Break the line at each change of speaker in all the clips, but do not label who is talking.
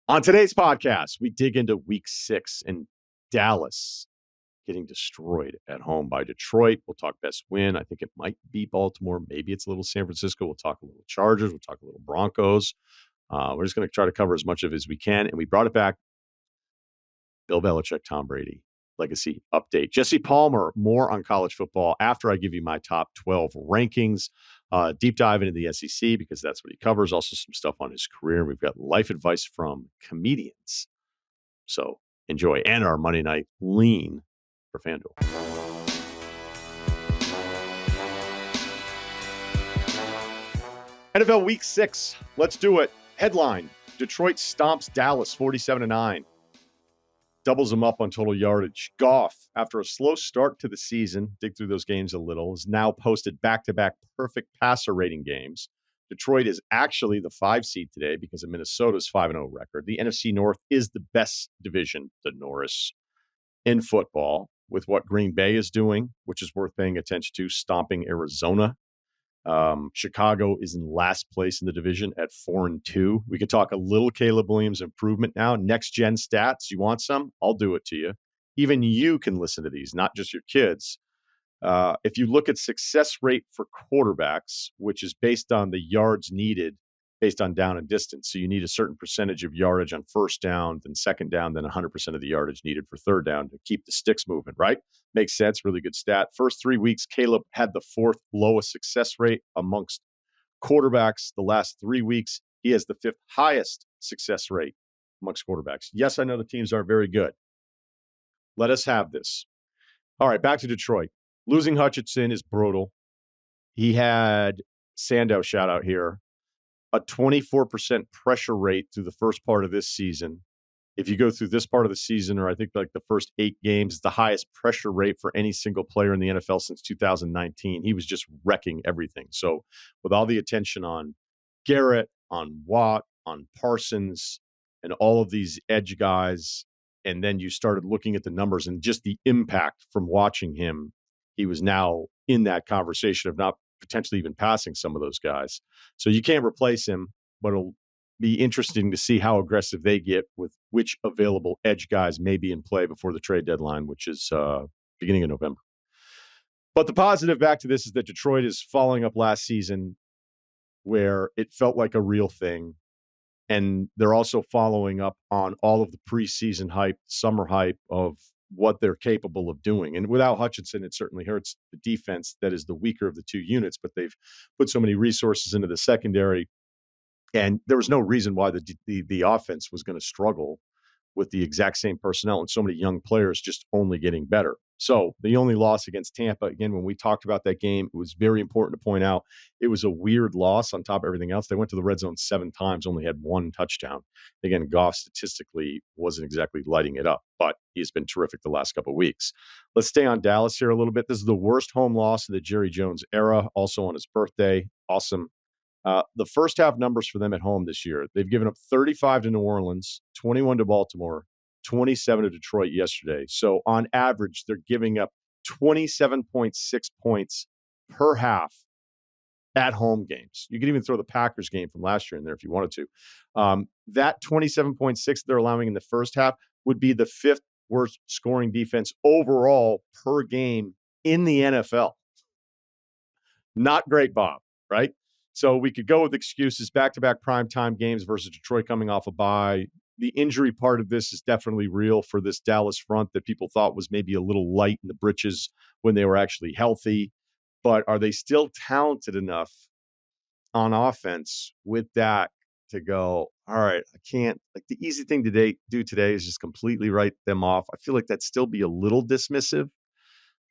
On today's podcast, we dig into week 6 in Dallas getting destroyed at home by Detroit. We'll talk best win. I think it might be Baltimore. Maybe it's a little San Francisco. We'll talk a little Chargers. We'll talk a little Broncos. We're just going to try to cover as much of it as we can. And we brought it back. Bill Belichick, Tom Brady, legacy update. Jesse Palmer, more on college football after I give you my top 12 rankings. Deep dive into the SEC because that's what he covers. Also some stuff on his career. We've got life advice from comedians. So enjoy. And our Monday night lean for FanDuel. NFL Week 6. Let's do it. Headline: Detroit stomps Dallas 47-9. Doubles them up on total yardage. Goff, after a slow start to the season, dig through those games a little, has now posted back-to-back perfect passer rating games. Detroit is actually the 5 seed today because of Minnesota's 5-0 record. The NFC North is the best division, the Norris, in football, with what Green Bay is doing, which is worth paying attention to, stomping Arizona. Chicago is in last place in the division at 4-2. We could talk a little Caleb Williams improvement now. Next gen stats. You want some? I'll do it to you. Even you can listen to these, not just your kids. If you look at success rate for quarterbacks, which is based on the yards needed based on down and distance. So you need a certain percentage of yardage on first down, then second down, then 100% of the yardage needed for third down to keep the sticks moving, right? Makes sense. Really good stat. First 3 weeks, Caleb had the 4th lowest success rate amongst quarterbacks. The last 3 weeks, he has the 5th highest success rate amongst quarterbacks. Yes, I know the teams aren't very good. Let us have this. All right, back to Detroit. Losing Hutchinson is brutal. He had Sandow shout out here. A 24% pressure rate through the first part of this season. If you go through this part of the season, or I think like the first 8 games, it's the highest pressure rate for any single player in the NFL since 2019. He was just wrecking everything. So with all the attention on Garrett, on Watt, on Parsons, and all of these edge guys, and then you started looking at the numbers and just the impact from watching him, he was now in that conversation of not potentially even passing some of those guys. So you can't replace him, but it'll be interesting to see how aggressive they get with which available edge guys may be in play before the trade deadline, which is beginning of November. But the positive back to this is that Detroit is following up last season where it felt like a real thing. And they're also following up on all of the preseason hype, summer hype of what they're capable of doing. And without Hutchinson, it certainly hurts the defense that is the weaker of the 2 units, but they've put so many resources into the secondary. And there was no reason why the offense was going to struggle with the exact same personnel and so many young players just only getting better. So the only loss against Tampa, again, when we talked about that game, it was very important to point out it was a weird loss on top of everything else. They went to the red zone 7 times, only had 1 touchdown. Again, Goff statistically wasn't exactly lighting it up, but he's been terrific the last couple of weeks. Let's stay on Dallas here a little bit. This is the worst home loss of the Jerry Jones era, also on his birthday. Awesome. The first half numbers for them at home this year, they've given up 35 to New Orleans, 21 to Baltimore, 27 to Detroit yesterday. So on average, they're giving up 27.6 points per half at home games. You could even throw the Packers game from last year in there if you wanted to. That 27.6 they're allowing in the first half would be the 5th worst scoring defense overall per game in the NFL. Not great, Bob, right? So we could go with excuses, back-to-back primetime games versus Detroit coming off a bye. The injury part of this is definitely real for this Dallas front that people thought was maybe a little light in the britches when they were actually healthy. But are they still talented enough on offense with Dak to go, all right, I can't, like the easy thing to do today is just completely write them off. I feel like that'd still be a little dismissive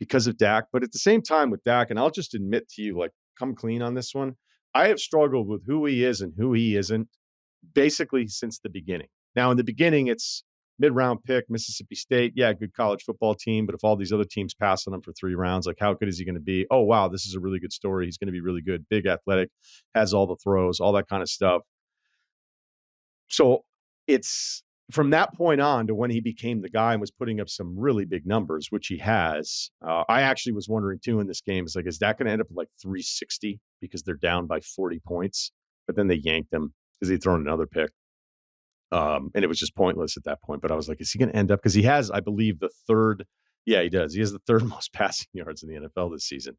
because of Dak. But at the same time with Dak, and I'll just admit to you, like, come clean on this one, I have struggled with who he is and who he isn't basically since the beginning. Now, in the beginning, it's mid-round pick, Mississippi State. Yeah, good college football team. But if all these other teams pass on him for 3 rounds, like how good is he going to be? Oh, wow, this is a really good story. He's going to be really good, big athletic, has all the throws, all that kind of stuff. So it's from that point on to when he became the guy and was putting up some really big numbers, which he has. I actually was wondering too in this game, is that going to end up at like 360 because they're down by 40 points? But then they yanked him because he'd thrown another pick. And it was just pointless at that point. But I was like, is he going to end up? Because he has, I believe, the third. Yeah, he does. He has the third most passing yards in the NFL this season.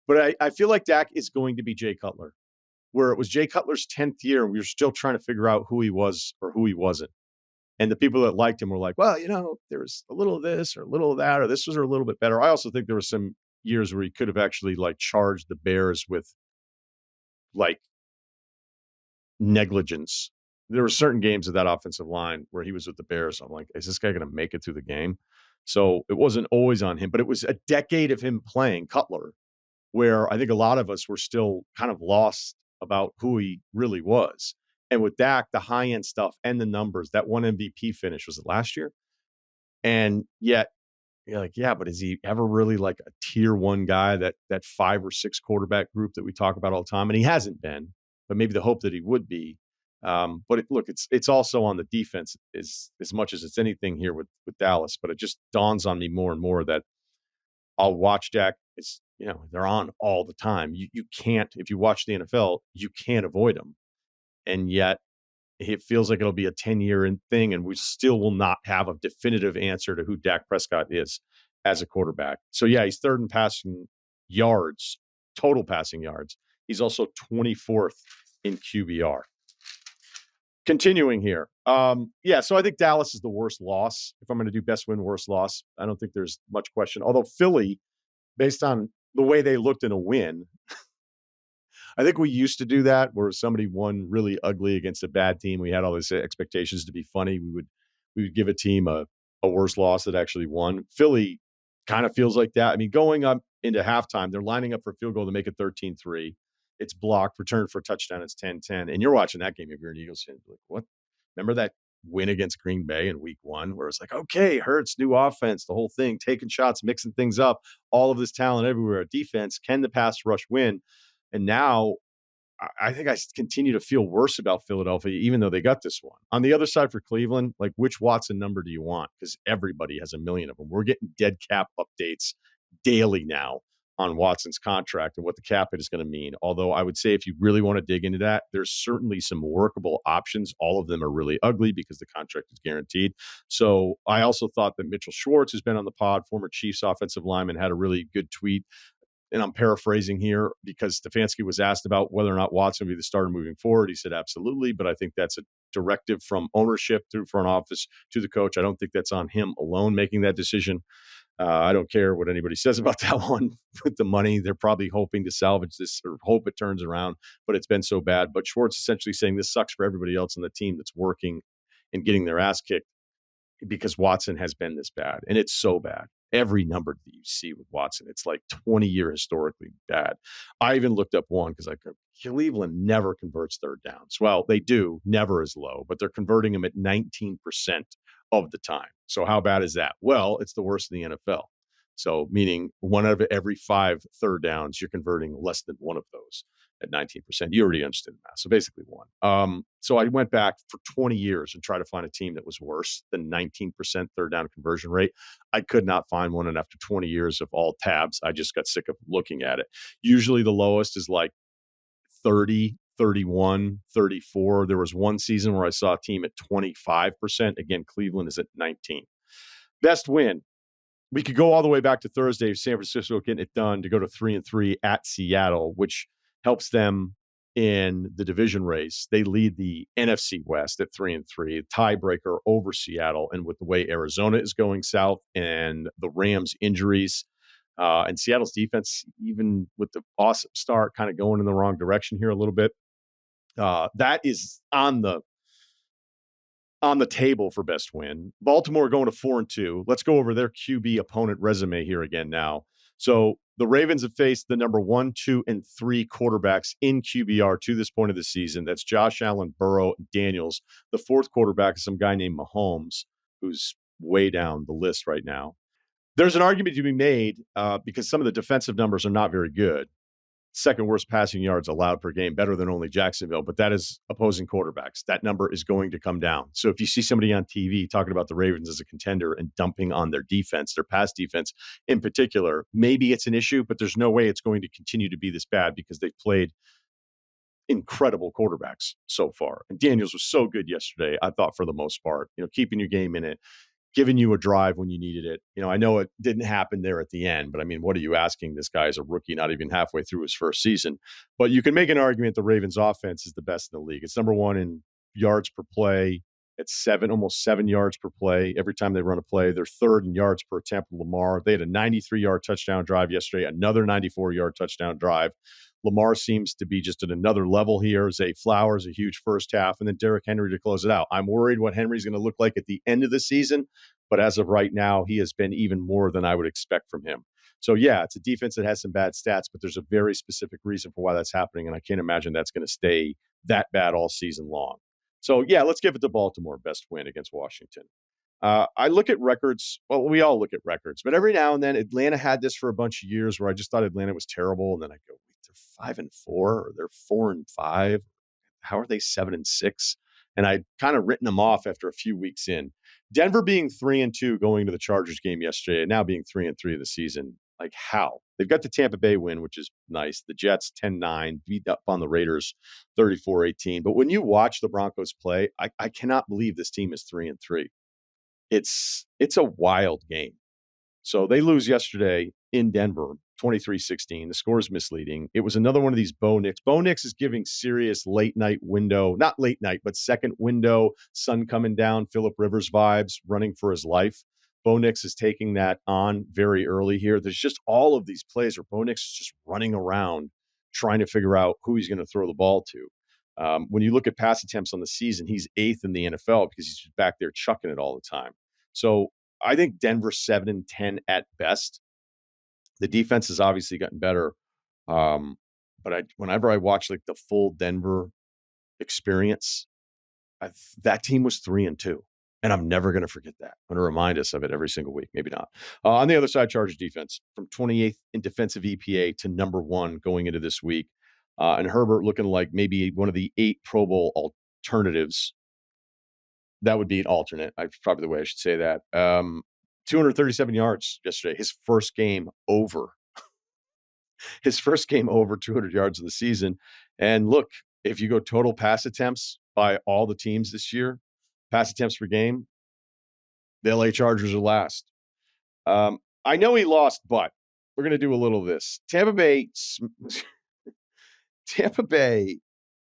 But I feel like Dak is going to be Jay Cutler, where it was Jay Cutler's 10th year, and we were still trying to figure out who he was or who he wasn't. And the people that liked him were like, well, there was a little of this or a little of that, or this was a little bit better. I also think there were some years where he could have actually like charged the Bears with like negligence. There were certain games of that offensive line where he was with the Bears. I'm like, is this guy going to make it through the game? So it wasn't always on him, but it was a decade of him playing Cutler, where I think a lot of us were still kind of lost about who he really was. And with Dak, the high end stuff and the numbers, that one MVP finish, was it last year? And yet you're like, yeah, but is he ever really like a tier one guy, that 5 or 6 quarterback group that we talk about all the time? And he hasn't been, but maybe the hope that he would be. But look, it's also on the defense as much as it's anything here with Dallas. But it just dawns on me more and more that I'll watch Dak. It's, they're on all the time. You can't, if you watch the NFL, you can't avoid them. And yet it feels like it'll be a 10-year thing, and we still will not have a definitive answer to who Dak Prescott is as a quarterback. So, yeah, he's third in passing yards, total passing yards. He's also 24th in QBR. Continuing here. So I think Dallas is the worst loss. If I'm going to do best win, worst loss, I don't think there's much question. Although Philly, based on the way they looked in a win, I think we used to do that where somebody won really ugly against a bad team. We had all these expectations to be funny. We would give a team a worse loss that actually won. Philly kind of feels like that. I mean, going up into halftime, they're lining up for a field goal to make it 13-3. It's blocked, returned for a touchdown. It's 10-10. And you're watching that game if you're an Eagles fan. Like, what? Remember that win against Green Bay in week 1 where it's like, okay, Hurts, new offense, the whole thing, taking shots, mixing things up, all of this talent everywhere. Defense, can the pass rush win? And now I think I continue to feel worse about Philadelphia, even though they got this one. On the other side for Cleveland, like, which Watson number do you want? Because everybody has a million of them. We're getting dead cap updates daily now on Watson's contract and what the cap hit is going to mean. Although I would say if you really want to dig into that, there's certainly some workable options. All of them are really ugly because the contract is guaranteed. So I also thought that Mitchell Schwartz, who's been on the pod, former Chiefs offensive lineman, had a really good tweet. And I'm paraphrasing here because Stefanski was asked about whether or not Watson would be the starter moving forward. He said, absolutely. But I think that's a directive from ownership through front office to the coach. I don't think that's on him alone making that decision. I don't care what anybody says about that one with the money. They're probably hoping to salvage this or hope it turns around, but it's been so bad. But Schwartz essentially saying this sucks for everybody else on the team that's working and getting their ass kicked because Watson has been this bad. And it's so bad. Every number that you see with Watson, it's like 20-year historically bad. I even looked up one because Cleveland never converts third downs. Well, they do, never as low, but they're converting them at 19% of the time. So how bad is that? Well, it's the worst in the NFL. So meaning 1 out of every 5 third downs, you're converting less than 1 of those at 19%. You already understood that. So basically 1. So I went back for 20 years and tried to find a team that was worse than 19% third down conversion rate. I could not find one. And after 20 years of all tabs, I just got sick of looking at it. Usually the lowest is like 30, 31, 34. There was one season where I saw a team at 25%. Again, Cleveland is at 19. Best win. We could go all the way back to Thursday, San Francisco getting it done to go to 3-3 at Seattle, which helps them in the division race. They lead the NFC West at 3-3, tiebreaker over Seattle. And with the way Arizona is going south and the Rams injuries, and Seattle's defense, even with the awesome start, kind of going in the wrong direction here a little bit. That is on the table for best win. Baltimore going to 4-2. Let's go over their QB opponent resume here again now. So the Ravens have faced the number 1, 2, and 3 quarterbacks in QBR to this point of the season. That's Josh Allen, Burrow, Daniels. The 4th quarterback is some guy named Mahomes, who's way down the list right now. There's an argument to be made because some of the defensive numbers are not very good. 2nd worst passing yards allowed per game, better than only Jacksonville, but that is opposing quarterbacks. That number is going to come down. So if you see somebody on TV talking about the Ravens as a contender and dumping on their defense, their pass defense in particular, maybe it's an issue, but there's no way it's going to continue to be this bad because they've played incredible quarterbacks so far. And Daniels was so good yesterday, I thought, for the most part, keeping your game in it, giving you a drive when you needed it. I know it didn't happen there at the end, but I mean, what are you asking? This guy is a rookie, not even halfway through his first season. But you can make an argument the Ravens offense is the best in the league. It's number one in yards per play. It's almost 7 yards per play every time they run a play. They're third in yards per attempt with Lamar. They had a 93-yard touchdown drive yesterday, another 94-yard touchdown drive. Lamar seems to be just at another level here. Zay Flowers, a huge first half, and then Derrick Henry to close it out. I'm worried what Henry's going to look like at the end of the season, but as of right now, he has been even more than I would expect from him. So, yeah, it's a defense that has some bad stats, but there's a very specific reason for why that's happening, and I can't imagine that's going to stay that bad all season long. So, yeah, let's give it to Baltimore, best win against Washington. I look at records. Well, we all look at records, but every now and then Atlanta had this for a bunch of years where I just thought Atlanta was terrible. And then I go, wait, they're 5-4 or they're 4-5. How are they 7-6? And I'd kind of written them off after a few weeks in. Denver being 3-2 going to the Chargers game yesterday and now being 3-3 of the season. Like how? They've got the Tampa Bay win, which is nice. The Jets 10-9, beat up on the Raiders 34-18. But when you watch the Broncos play, I cannot believe this team is 3-3. It's a wild game. So they lose yesterday in Denver, 23-16. The score is misleading. It was another one of these Bo Nix. Bo Nix is giving serious late night window, not late night, but second window, sun coming down, Phillip Rivers vibes, running for his life. Bo Nix is taking that on very early here. There's just all of these plays where Bo Nix is just running around trying to figure out who he's going to throw the ball to. When you look at pass attempts on the season, he's 8th in the NFL because he's back there chucking it all the time. So I think Denver 7-10 at best. The defense has obviously gotten better. But whenever I watch like the full Denver experience, that team was 3-2. And I'm never going to forget that. I'm going to remind us of it every single week. Maybe not. On the other side, Chargers defense from 28th in defensive EPA to number 1 going into this week. And Herbert looking like maybe one of the 8 Pro Bowl alternatives. That would be an alternate. Probably the way I should say that. 237 yards yesterday. His first game over. His first game over 200 yards of the season. And look, if you go total pass attempts by all the teams this year, pass attempts per game, the LA Chargers are last. I know he lost, but we're going to do a little of this. Tampa Bay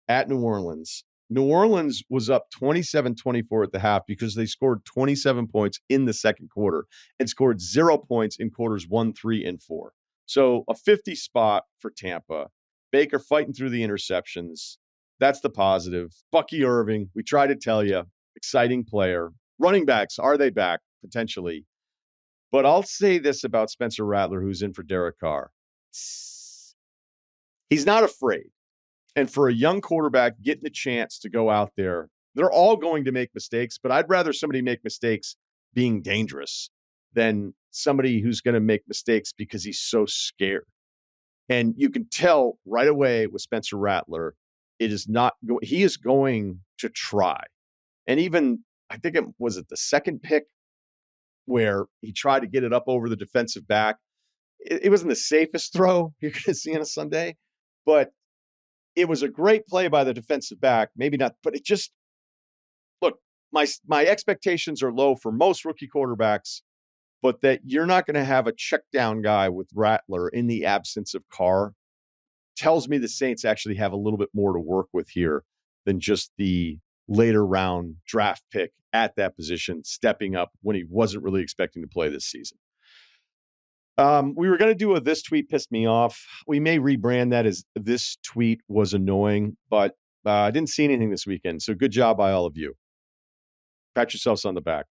at New Orleans. New Orleans was up 27-24 at the half because they scored 27 points in the second quarter and scored 0 points in quarters 1, 3, and 4. So a 50 spot for Tampa. Baker fighting through the interceptions. That's the positive. Bucky Irving, we try to tell you, exciting player. Running backs, are they back? Potentially. But I'll say this about Spencer Rattler, who's in for Derek Carr. He's not afraid. And for a young quarterback getting the chance to go out there, they're all going to make mistakes, but I'd rather somebody make mistakes being dangerous than somebody who's going to make mistakes because he's so scared. And you can tell right away with Spencer Rattler, he is going to try. And even, I think it was the second pick where he tried to get it up over the defensive back. It wasn't the safest throw you're going to see on a Sunday, but it was a great play by the defensive back. Maybe not, but it just, look, my expectations are low for most rookie quarterbacks, but that you're not going to have a check down guy with Rattler in the absence of Carr tells me the Saints actually have a little bit more to work with here than just the later round draft pick at that position, stepping up when he wasn't really expecting to play this season. We were going to do this tweet pissed me off. We may rebrand that as this tweet was annoying, but I didn't see anything this weekend. So good job by all of you. Pat yourselves on the back.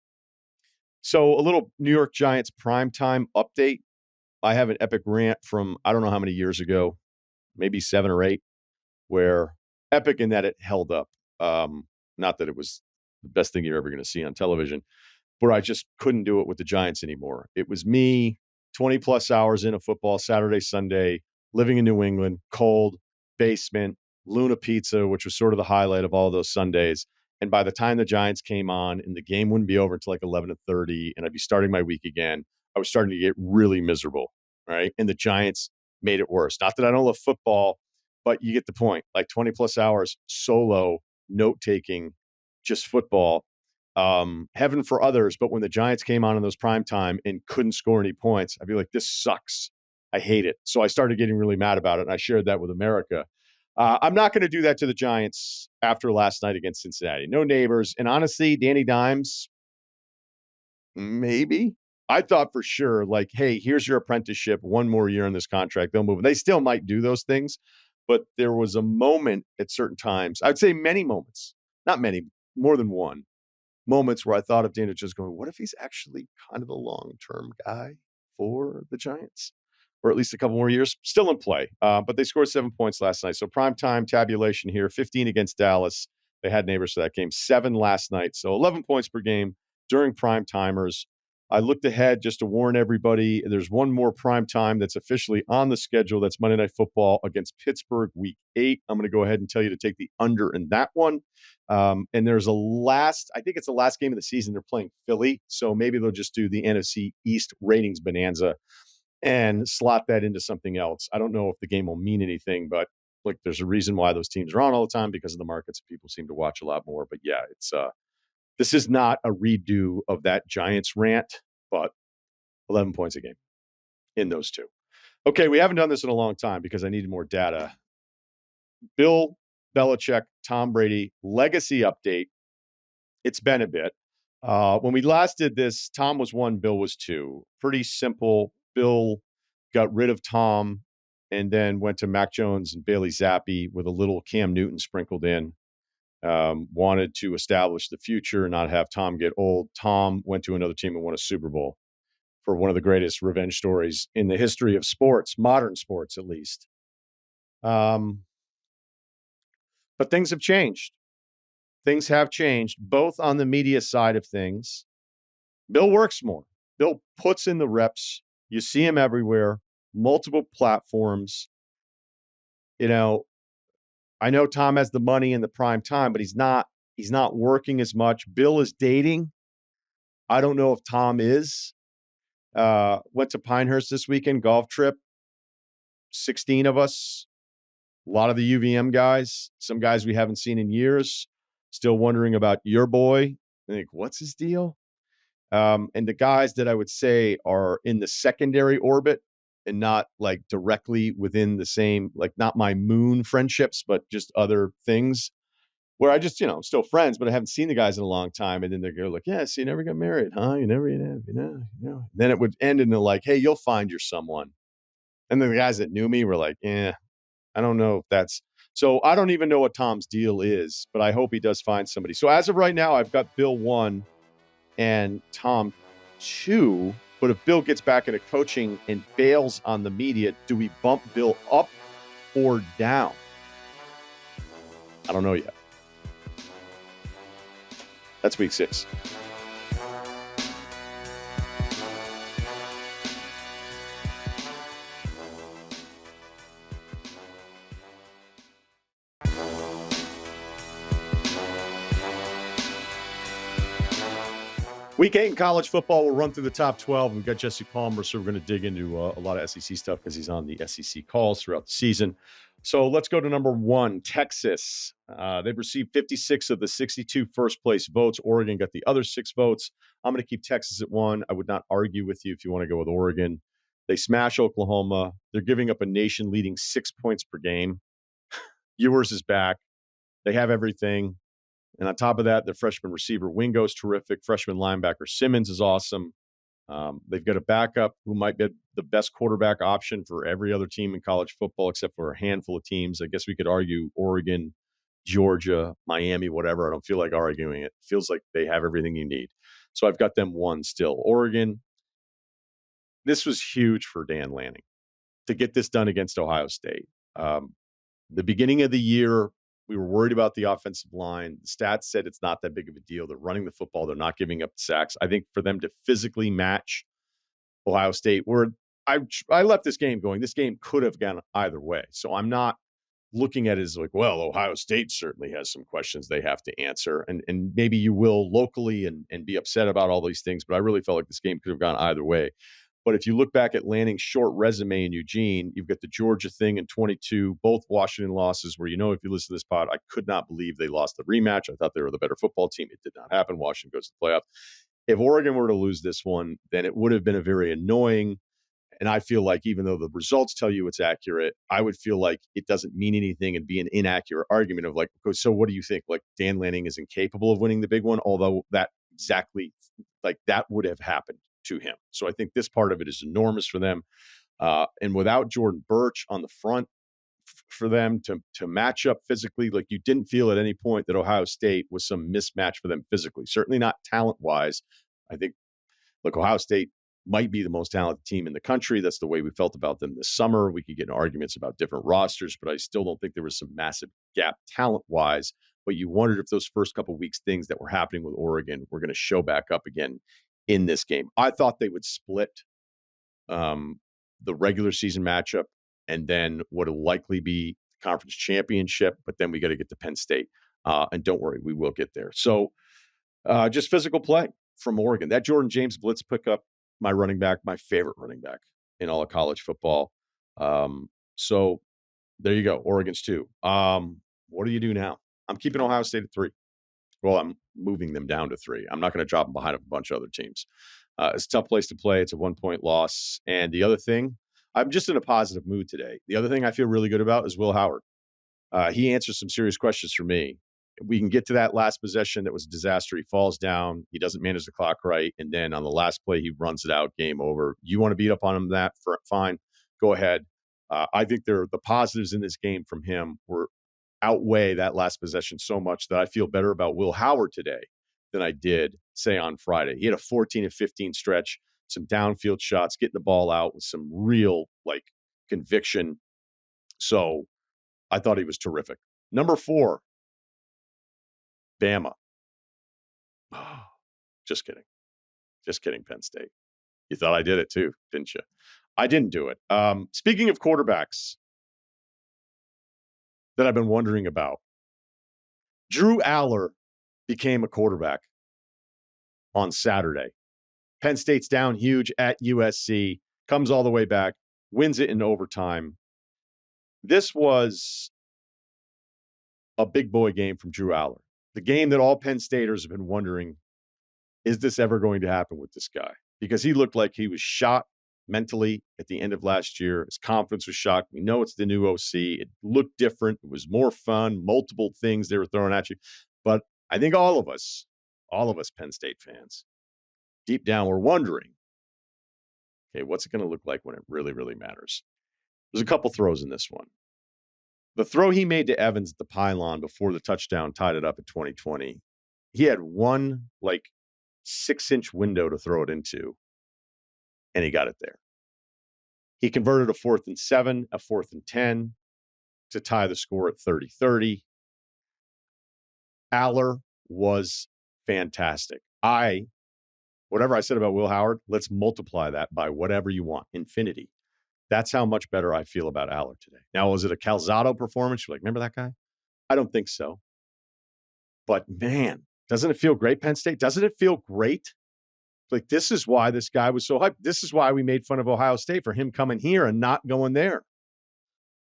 So a little New York Giants primetime update. I have an epic rant from, I don't know how many years ago, maybe 7 or 8, where epic in that it held up. Not that it was the best thing you're ever going to see on television, but I just couldn't do it with the Giants anymore. It was me, 20 plus hours in a football, Saturday, Sunday, living in New England, cold, basement, Luna Pizza, which was sort of the highlight of all those Sundays. And by the time the Giants came on and the game wouldn't be over until like 11:30 and I'd be starting my week again, I was starting to get really miserable, right? And the Giants made it worse. Not that I don't love football, but you get the point. Like 20 plus hours solo, note taking, just football. Heaven for others, but when the Giants came on in those prime time and couldn't score any points, I'd be like, this sucks. I hate it. So I started getting really mad about it, and I shared that with America. I'm not going to do that to the Giants after last night against Cincinnati. No neighbors. And honestly, Danny Dimes, maybe. I thought for sure, like, hey, here's your apprenticeship, one more year in this contract. They'll move. And they still might do those things. But there was a moment at certain times, I'd say many moments, not many, more than one, moments where I thought of Dana just going, what if he's actually kind of a long-term guy for the Giants? Or at least a couple more years, still in play. But they scored 7 points last night. So primetime tabulation here, 15 against Dallas. They had neighbors for that game, 7 last night. So 11 points per game during prime timers. I looked ahead just to warn everybody. There's one more prime time that's officially on the schedule. That's Monday Night Football against Pittsburgh, Week 8. I'm going to go ahead and tell you to take the under in that one. And there's I think it's the last game of the season. They're playing Philly. So maybe they'll just do the NFC East ratings bonanza and slot that into something else. I don't know if the game will mean anything, but look, there's a reason why those teams are on all the time because of the markets. People seem to watch a lot more. But yeah, this is not a redo of that Giants rant, but 11 points a game in those two. Okay, we haven't done this in a long time because I needed more data. Bill Belichick, Tom Brady, legacy update. It's been a bit. When we last did this, Tom was 1, Bill was 2. Pretty simple. Bill got rid of Tom and then went to Mac Jones and Bailey Zappi with a little Cam Newton sprinkled in. Wanted to establish the future and not have Tom get old. Tom went to another team and won a Super Bowl for one of the greatest revenge stories in the history of sports, modern sports at least. But things have changed. Things have changed, both on the media side of things. Bill works more. Bill puts in the reps. You see him everywhere, multiple platforms. You know, I know Tom has the money in the prime time, but he's not working as much. Bill is dating. I don't know if Tom is. Went to Pinehurst this weekend, golf trip. 16 of us. A lot of the UVM guys, some guys we haven't seen in years. Still wondering about your boy. I think, what's his deal? And the guys that I would say are in the secondary orbit and not like directly within the same, like not my moon friendships, but just other things where I just, still friends, but I haven't seen the guys in a long time. And then they go like, yeah, so you never got married, huh? You never, Then it would end in the like, hey, you'll find your someone. And then the guys that knew me were like, I don't know if that's, so I don't even know what Tom's deal is, but I hope he does find somebody. So as of right now, I've got Bill 1 and Tom 2, but if Bill gets back into coaching and bails on the media, do we bump Bill up or down? I don't know yet. That's week 6. Week 8 in college football, we'll run through the top 12. We've got Jesse Palmer, so we're going to dig into a lot of SEC stuff because he's on the SEC calls throughout the season. So let's go to number 1, Texas. They've received 56 of the 62 first-place votes. Oregon got the other 6 votes. I'm going to keep Texas at 1. I would not argue with you if you want to go with Oregon. They smash Oklahoma. They're giving up a nation-leading 6 points per game. Ewers is back. They have everything. And on top of that, the freshman receiver Wingo's terrific. Freshman linebacker Simmons is awesome. They've got a backup who might be the best quarterback option for every other team in college football, except for a handful of teams. I guess we could argue Oregon, Georgia, Miami, whatever. I don't feel like arguing it. It feels like they have everything you need. So I've got them 1 still. Oregon, this was huge for Dan Lanning to get this done against Ohio State. The beginning of the year, we were worried about the offensive line. The stats said it's not that big of a deal. They're running the football. They're not giving up sacks. I think for them to physically match Ohio State, where I left this game going, this game could have gone either way. So I'm not looking at it as like, well, Ohio State certainly has some questions they have to answer. And maybe you will locally and be upset about all these things. But I really felt like this game could have gone either way. But if you look back at Lanning's short resume in Eugene, you've got the Georgia thing in 22, both Washington losses where, if you listen to this pod, I could not believe they lost the rematch. I thought they were the better football team. It did not happen. Washington goes to the playoff. If Oregon were to lose this one, then it would have been a very annoying. And I feel like even though the results tell you it's accurate, I would feel like it doesn't mean anything and be an inaccurate argument of like, so what do you think? Like Dan Lanning is incapable of winning the big one, although that exactly like that would have happened to him. So I think this part of it is enormous for them. And without Jordan Birch on the front for them to match up physically, like you didn't feel at any point that Ohio State was some mismatch for them physically, certainly not talent-wise. I think, look, Ohio State might be the most talented team in the country. That's the way we felt about them this summer. We could get in arguments about different rosters, but I still don't think there was some massive gap talent-wise. But you wondered if those first couple of weeks things that were happening with Oregon were going to show back up again in this game. I thought they would split the regular season matchup and then what will likely be conference championship, but then we got to get to Penn State. And don't worry, we will get there. So just physical play from Oregon. That Jordan James blitz pickup, my running back, my favorite running back in all of college football. So there you go. Oregon's 2. What do you do now? I'm keeping Ohio State at 3. Well, I'm moving them down to 3. I'm not going to drop them behind a bunch of other teams. It's a tough place to play. It's a 1-point loss. And the other thing, I'm just in a positive mood today. The other thing I feel really good about is Will Howard. He answers some serious questions for me. We can get to that last possession that was a disaster. He falls down. He doesn't manage the clock right. And then on the last play, he runs it out. Game over. You want to beat up on him fine. Go ahead. I think the positives in this game from him outweigh that last possession so much that I feel better about Will Howard today than I did, say, on Friday. He had a 14 of 15 stretch, some downfield shots, getting the ball out with some real, conviction. So I thought he was terrific. Number 4, Bama. Oh, just kidding. Just kidding, Penn State. You thought I did it too, didn't you? I didn't do it. Speaking of quarterbacks that I've been wondering about, Drew Aller became a quarterback on Saturday. Penn State's down huge at USC, comes all the way back, wins it in overtime. This was a big boy game from Drew Aller. The game that all Penn Staters have been wondering, is this ever going to happen with this guy? Because he looked like he was shot mentally at the end of last year. His confidence was shot. We know it's the new OC. It looked different. It was more fun, multiple things they were throwing at you. But I think all of us Penn State fans, deep down, we're wondering, okay, what's it going to look like when it really, really matters? There's a couple throws in this one. The throw he made to Evans at the pylon before the touchdown tied it up at 2020, he had one 6-inch window to throw it into, and he got it there. He converted a 4th and 7, a 4th and 10 to tie the score at 30-30. Aller was fantastic. Whatever I said about Will Howard, let's multiply that by whatever you want, infinity. That's how much better I feel about Aller today. Now, was it a Calzado performance? You're like, remember that guy? I don't think so. But man, doesn't it feel great, Penn State? Doesn't it feel great? Like, this is why this guy was so hyped. This is why we made fun of Ohio State for him coming here and not going there.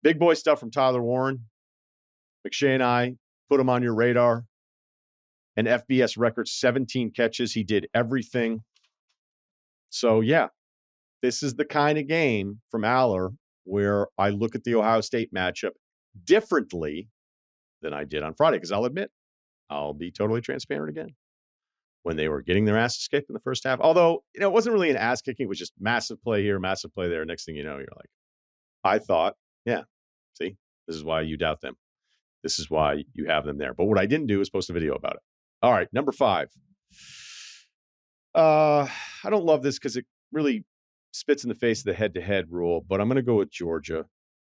Big boy stuff from Tyler Warren. McShay and I put him on your radar. An FBS record, 17 catches. He did everything. So, yeah, this is the kind of game from Aller where I look at the Ohio State matchup differently than I did on Friday. Because I'll admit, I'll be totally transparent again. When they were getting their asses kicked in the first half. Although, it wasn't really an ass kicking. It was just massive play here, massive play there. Next thing you know, you're like, I thought, yeah, see, this is why you doubt them. This is why you have them there. But what I didn't do is post a video about it. All right, number 5. I don't love this because it really spits in the face of the head-to-head rule, but I'm going to go with Georgia.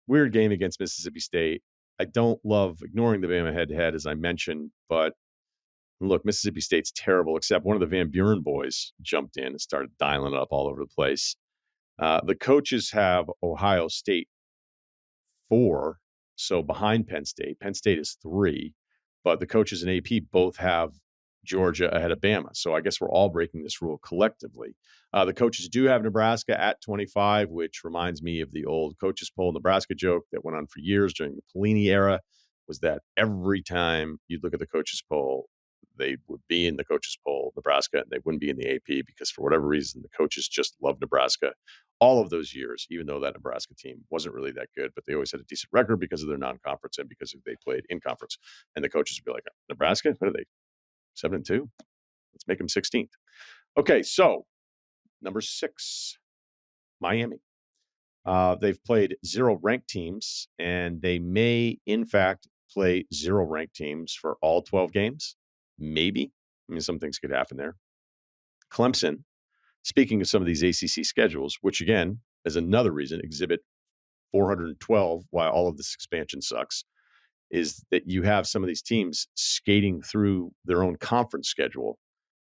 Weird game against Mississippi State. I don't love ignoring the Bama head-to-head, as I mentioned, but look, Mississippi State's terrible, except one of the Van Buren boys jumped in and started dialing it up all over the place. The coaches have Ohio State 4, so behind Penn State. Penn State is 3, but the coaches and AP both have Georgia ahead of Bama. So I guess we're all breaking this rule collectively. The coaches do have Nebraska at 25, which reminds me of the old coaches poll Nebraska joke that went on for years during the Pelini era, was that every time you look at the coaches poll, they would be in the coaches poll, Nebraska, and they wouldn't be in the AP because for whatever reason, the coaches just love Nebraska all of those years, even though that Nebraska team wasn't really that good, but they always had a decent record because of their non-conference and because they played in conference. And the coaches would be like, Nebraska, what are they, 7-2? Let's make them 16th. Okay, so number 6, Miami. They've played 0 ranked teams, and they may, in fact, play 0 ranked teams for all 12 games. Maybe. I mean, some things could happen there. Clemson, speaking of some of these ACC schedules, which again is another reason, exhibit 412, why all of this expansion sucks, is that you have some of these teams skating through their own conference schedule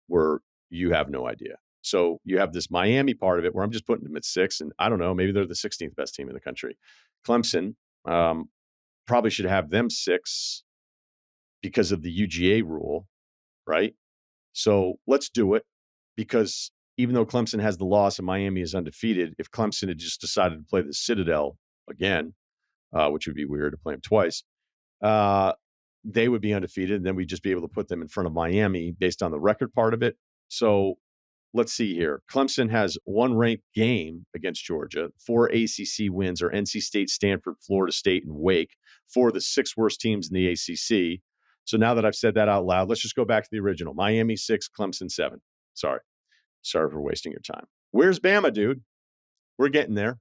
where you have no idea. So you have this Miami part of it where I'm just putting them at 6, and I don't know, maybe they're the 16th best team in the country. Clemson probably should have them 6 because of the UGA rule, right? So let's do it, because even though Clemson has the loss and Miami is undefeated, if Clemson had just decided to play the Citadel again, which would be weird to play them twice, they would be undefeated, and then we'd just be able to put them in front of Miami based on the record part of it. So let's see here. Clemson has 1 ranked game against Georgia. 4 ACC wins are NC State, Stanford, Florida State, and Wake. 4 of the 6 worst teams in the ACC. So now that I've said that out loud, let's just go back to the original. Miami 6, Clemson 7. Sorry for wasting your time. Where's Bama, dude? We're getting there.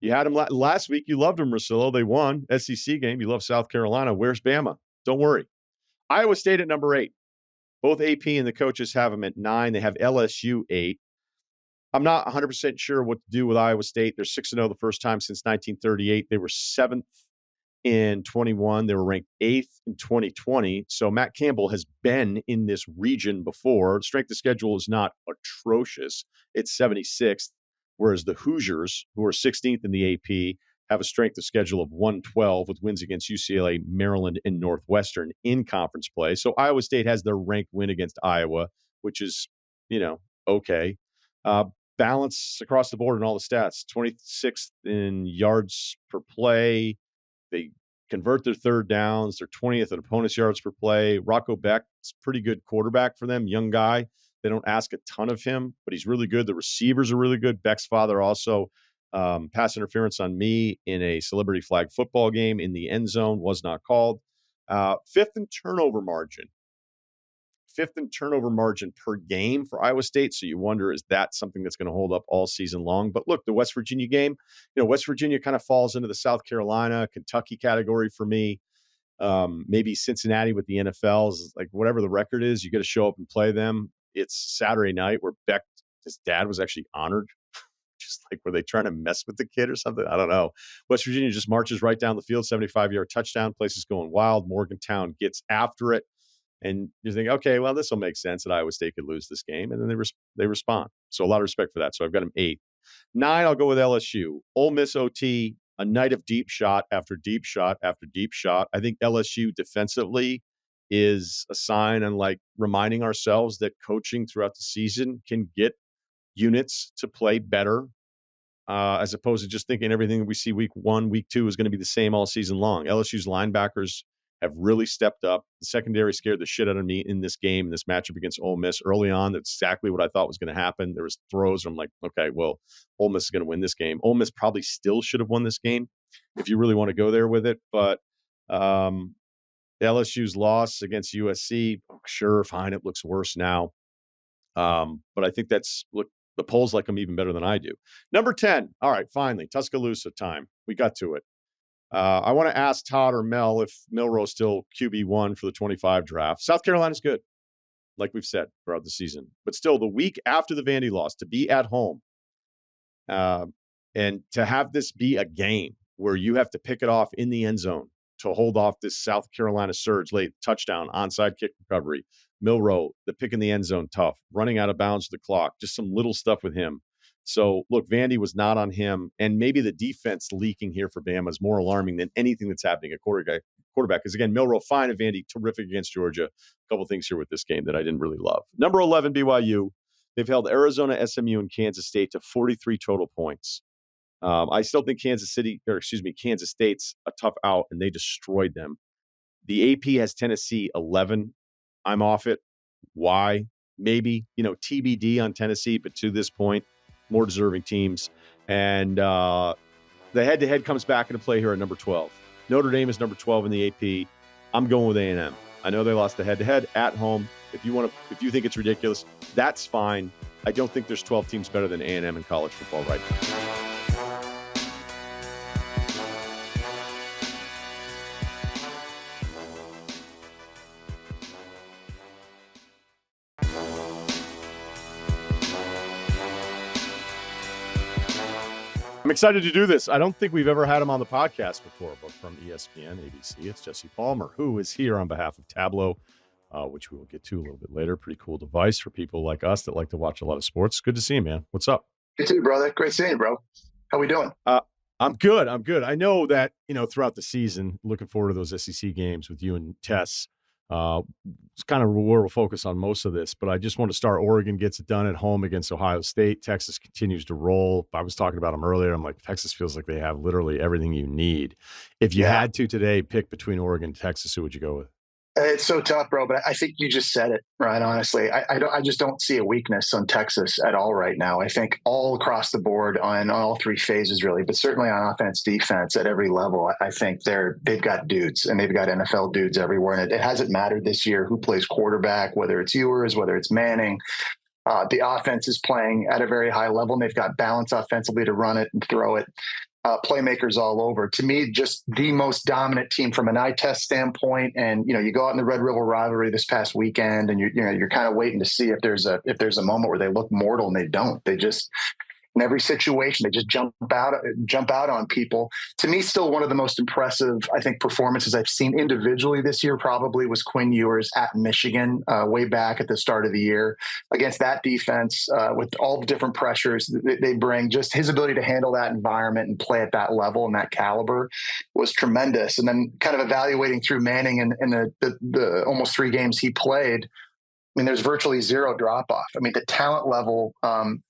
You had them last week. You loved them, Russillo. They won SEC game. You love South Carolina. Where's Bama? Don't worry. Iowa State at number 8. Both AP and the coaches have them at 9. They have LSU 8. I'm not 100% sure what to do with Iowa State. They're 6-0 the first time since 1938. They were 7th in 21. They were ranked 8th in 2020. So Matt Campbell has been in this region before. Strength of schedule is not atrocious. It's 76th, whereas the Hoosiers, who are 16th in the AP, have a strength of schedule of 112 with wins against UCLA, Maryland, and Northwestern in conference play. So Iowa State has their ranked win against Iowa, which is, okay. Balance across the board in all the stats. 26th in yards per play. They convert their third downs. They're 20th in opponent's yards per play. Rocco Beck's a pretty good quarterback for them, young guy. They don't ask a ton of him, but he's really good. The receivers are really good. Beck's father also pass interference on me in a celebrity flag football game in the end zone, was not called. 5th in turnover margin. 5th in turnover margin per game for Iowa State. So you wonder, is that something that's going to hold up all season long? But look, the West Virginia game, West Virginia kind of falls into the South Carolina, Kentucky category for me. Maybe Cincinnati with the NFLs, like whatever the record is, you got to show up and play them. It's Saturday night where Beck, his dad, was actually honored. Just like, were they trying to mess with the kid or something? I don't know. West Virginia just marches right down the field, 75-yard touchdown. Place is going wild. Morgantown gets after it. And you think, okay, well, this will make sense that Iowa State could lose this game. And then they respond. So a lot of respect for that. So I've got them 8. 9, I'll go with LSU. Ole Miss OT, a night of deep shot after deep shot after deep shot. I think LSU defensively is a sign and like reminding ourselves that coaching throughout the season can get units to play better, as opposed to just thinking everything that we see week 1, week 2 is going to be the same all season long. LSU's linebackers have really stepped up. The secondary scared the shit out of me in this game, in this matchup against Ole Miss early on. That's exactly what I thought was going to happen. There was throws where I'm like, okay, well, Ole Miss is going to win this game. Ole Miss probably still should have won this game if you really want to go there with it. But LSU's loss against USC, sure, fine, it looks worse now. But I think the polls like them even better than I do. Number 10. All right, finally, Tuscaloosa time. We got to it. I want to ask Todd or Mel if Milroe's still QB1 for the 25 draft. South Carolina's good, like we've said throughout the season. But still, the week after the Vandy loss, to be at home and to have this be a game where you have to pick it off in the end zone to hold off this South Carolina surge late, touchdown, onside kick recovery. Milroe, the pick in the end zone, tough. Running out of bounds the clock, just some little stuff with him. So, look, Vandy was not on him, and maybe the defense leaking here for Bama is more alarming than anything that's happening at quarterback. Because again, Milroe fine and Vandy terrific against Georgia. A couple things here with this game that I didn't really love. Number 11, BYU. They've held Arizona, SMU, and Kansas State to 43 total points. I still think Kansas State's a tough out, and they destroyed them. The AP has Tennessee 11. I'm off it. Why? Maybe, TBD on Tennessee, but to this point, more deserving teams. And the head-to-head comes back into play here at number 12. Notre Dame is number 12 in the AP. I'm going with A&M. I know they lost the head-to-head at home. If you think it's ridiculous, that's fine. I don't think there's 12 teams better than A&M in college football right now. I'm excited to do this. I don't think we've ever had him on the podcast before, but from ESPN, ABC, it's Jesse Palmer, who is here on behalf of Tableau, which we will get to a little bit later. Pretty cool device for people like us that like to watch a lot of sports. Good to see you, man. What's up?
Good to see you, brother. Great seeing you, bro. How we doing?
I'm good. I know that, throughout the season, looking forward to those SEC games with you and Tess. It's kind of where we'll focus on most of this, but I just want to start. Oregon gets it done at home against Ohio State. Texas continues to roll. I was talking about them earlier. I'm like, Texas feels like they have literally everything you need. If you had to today pick between Oregon and Texas, who would you go with?
It's so tough, bro, but I think you just said it, right? Honestly, I just don't see a weakness on Texas at all right now. I think all across the board on all three phases, really, but certainly on offense, defense, at every level, I think they've got dudes and they've got NFL dudes everywhere. And it hasn't mattered this year who plays quarterback, whether it's Ewers, whether it's Manning. The offense is playing at a very high level, and they've got balance offensively to run it and throw it. Playmakers all over. To me, just the most dominant team from an eye test standpoint. And you go out in the Red River rivalry this past weekend, and you're kind of waiting to see if there's a moment where they look mortal, and they don't. They just, in every situation, they just jump out on people. To me, still one of the most impressive, I think, performances I've seen individually this year probably was Quinn Ewers at Michigan way back at the start of the year against that defense with all the different pressures they bring. Just his ability to handle that environment and play at that level and that caliber was tremendous. And then kind of evaluating through Manning and the almost 3 games he played, I mean, there's virtually zero drop off. I mean, the talent level from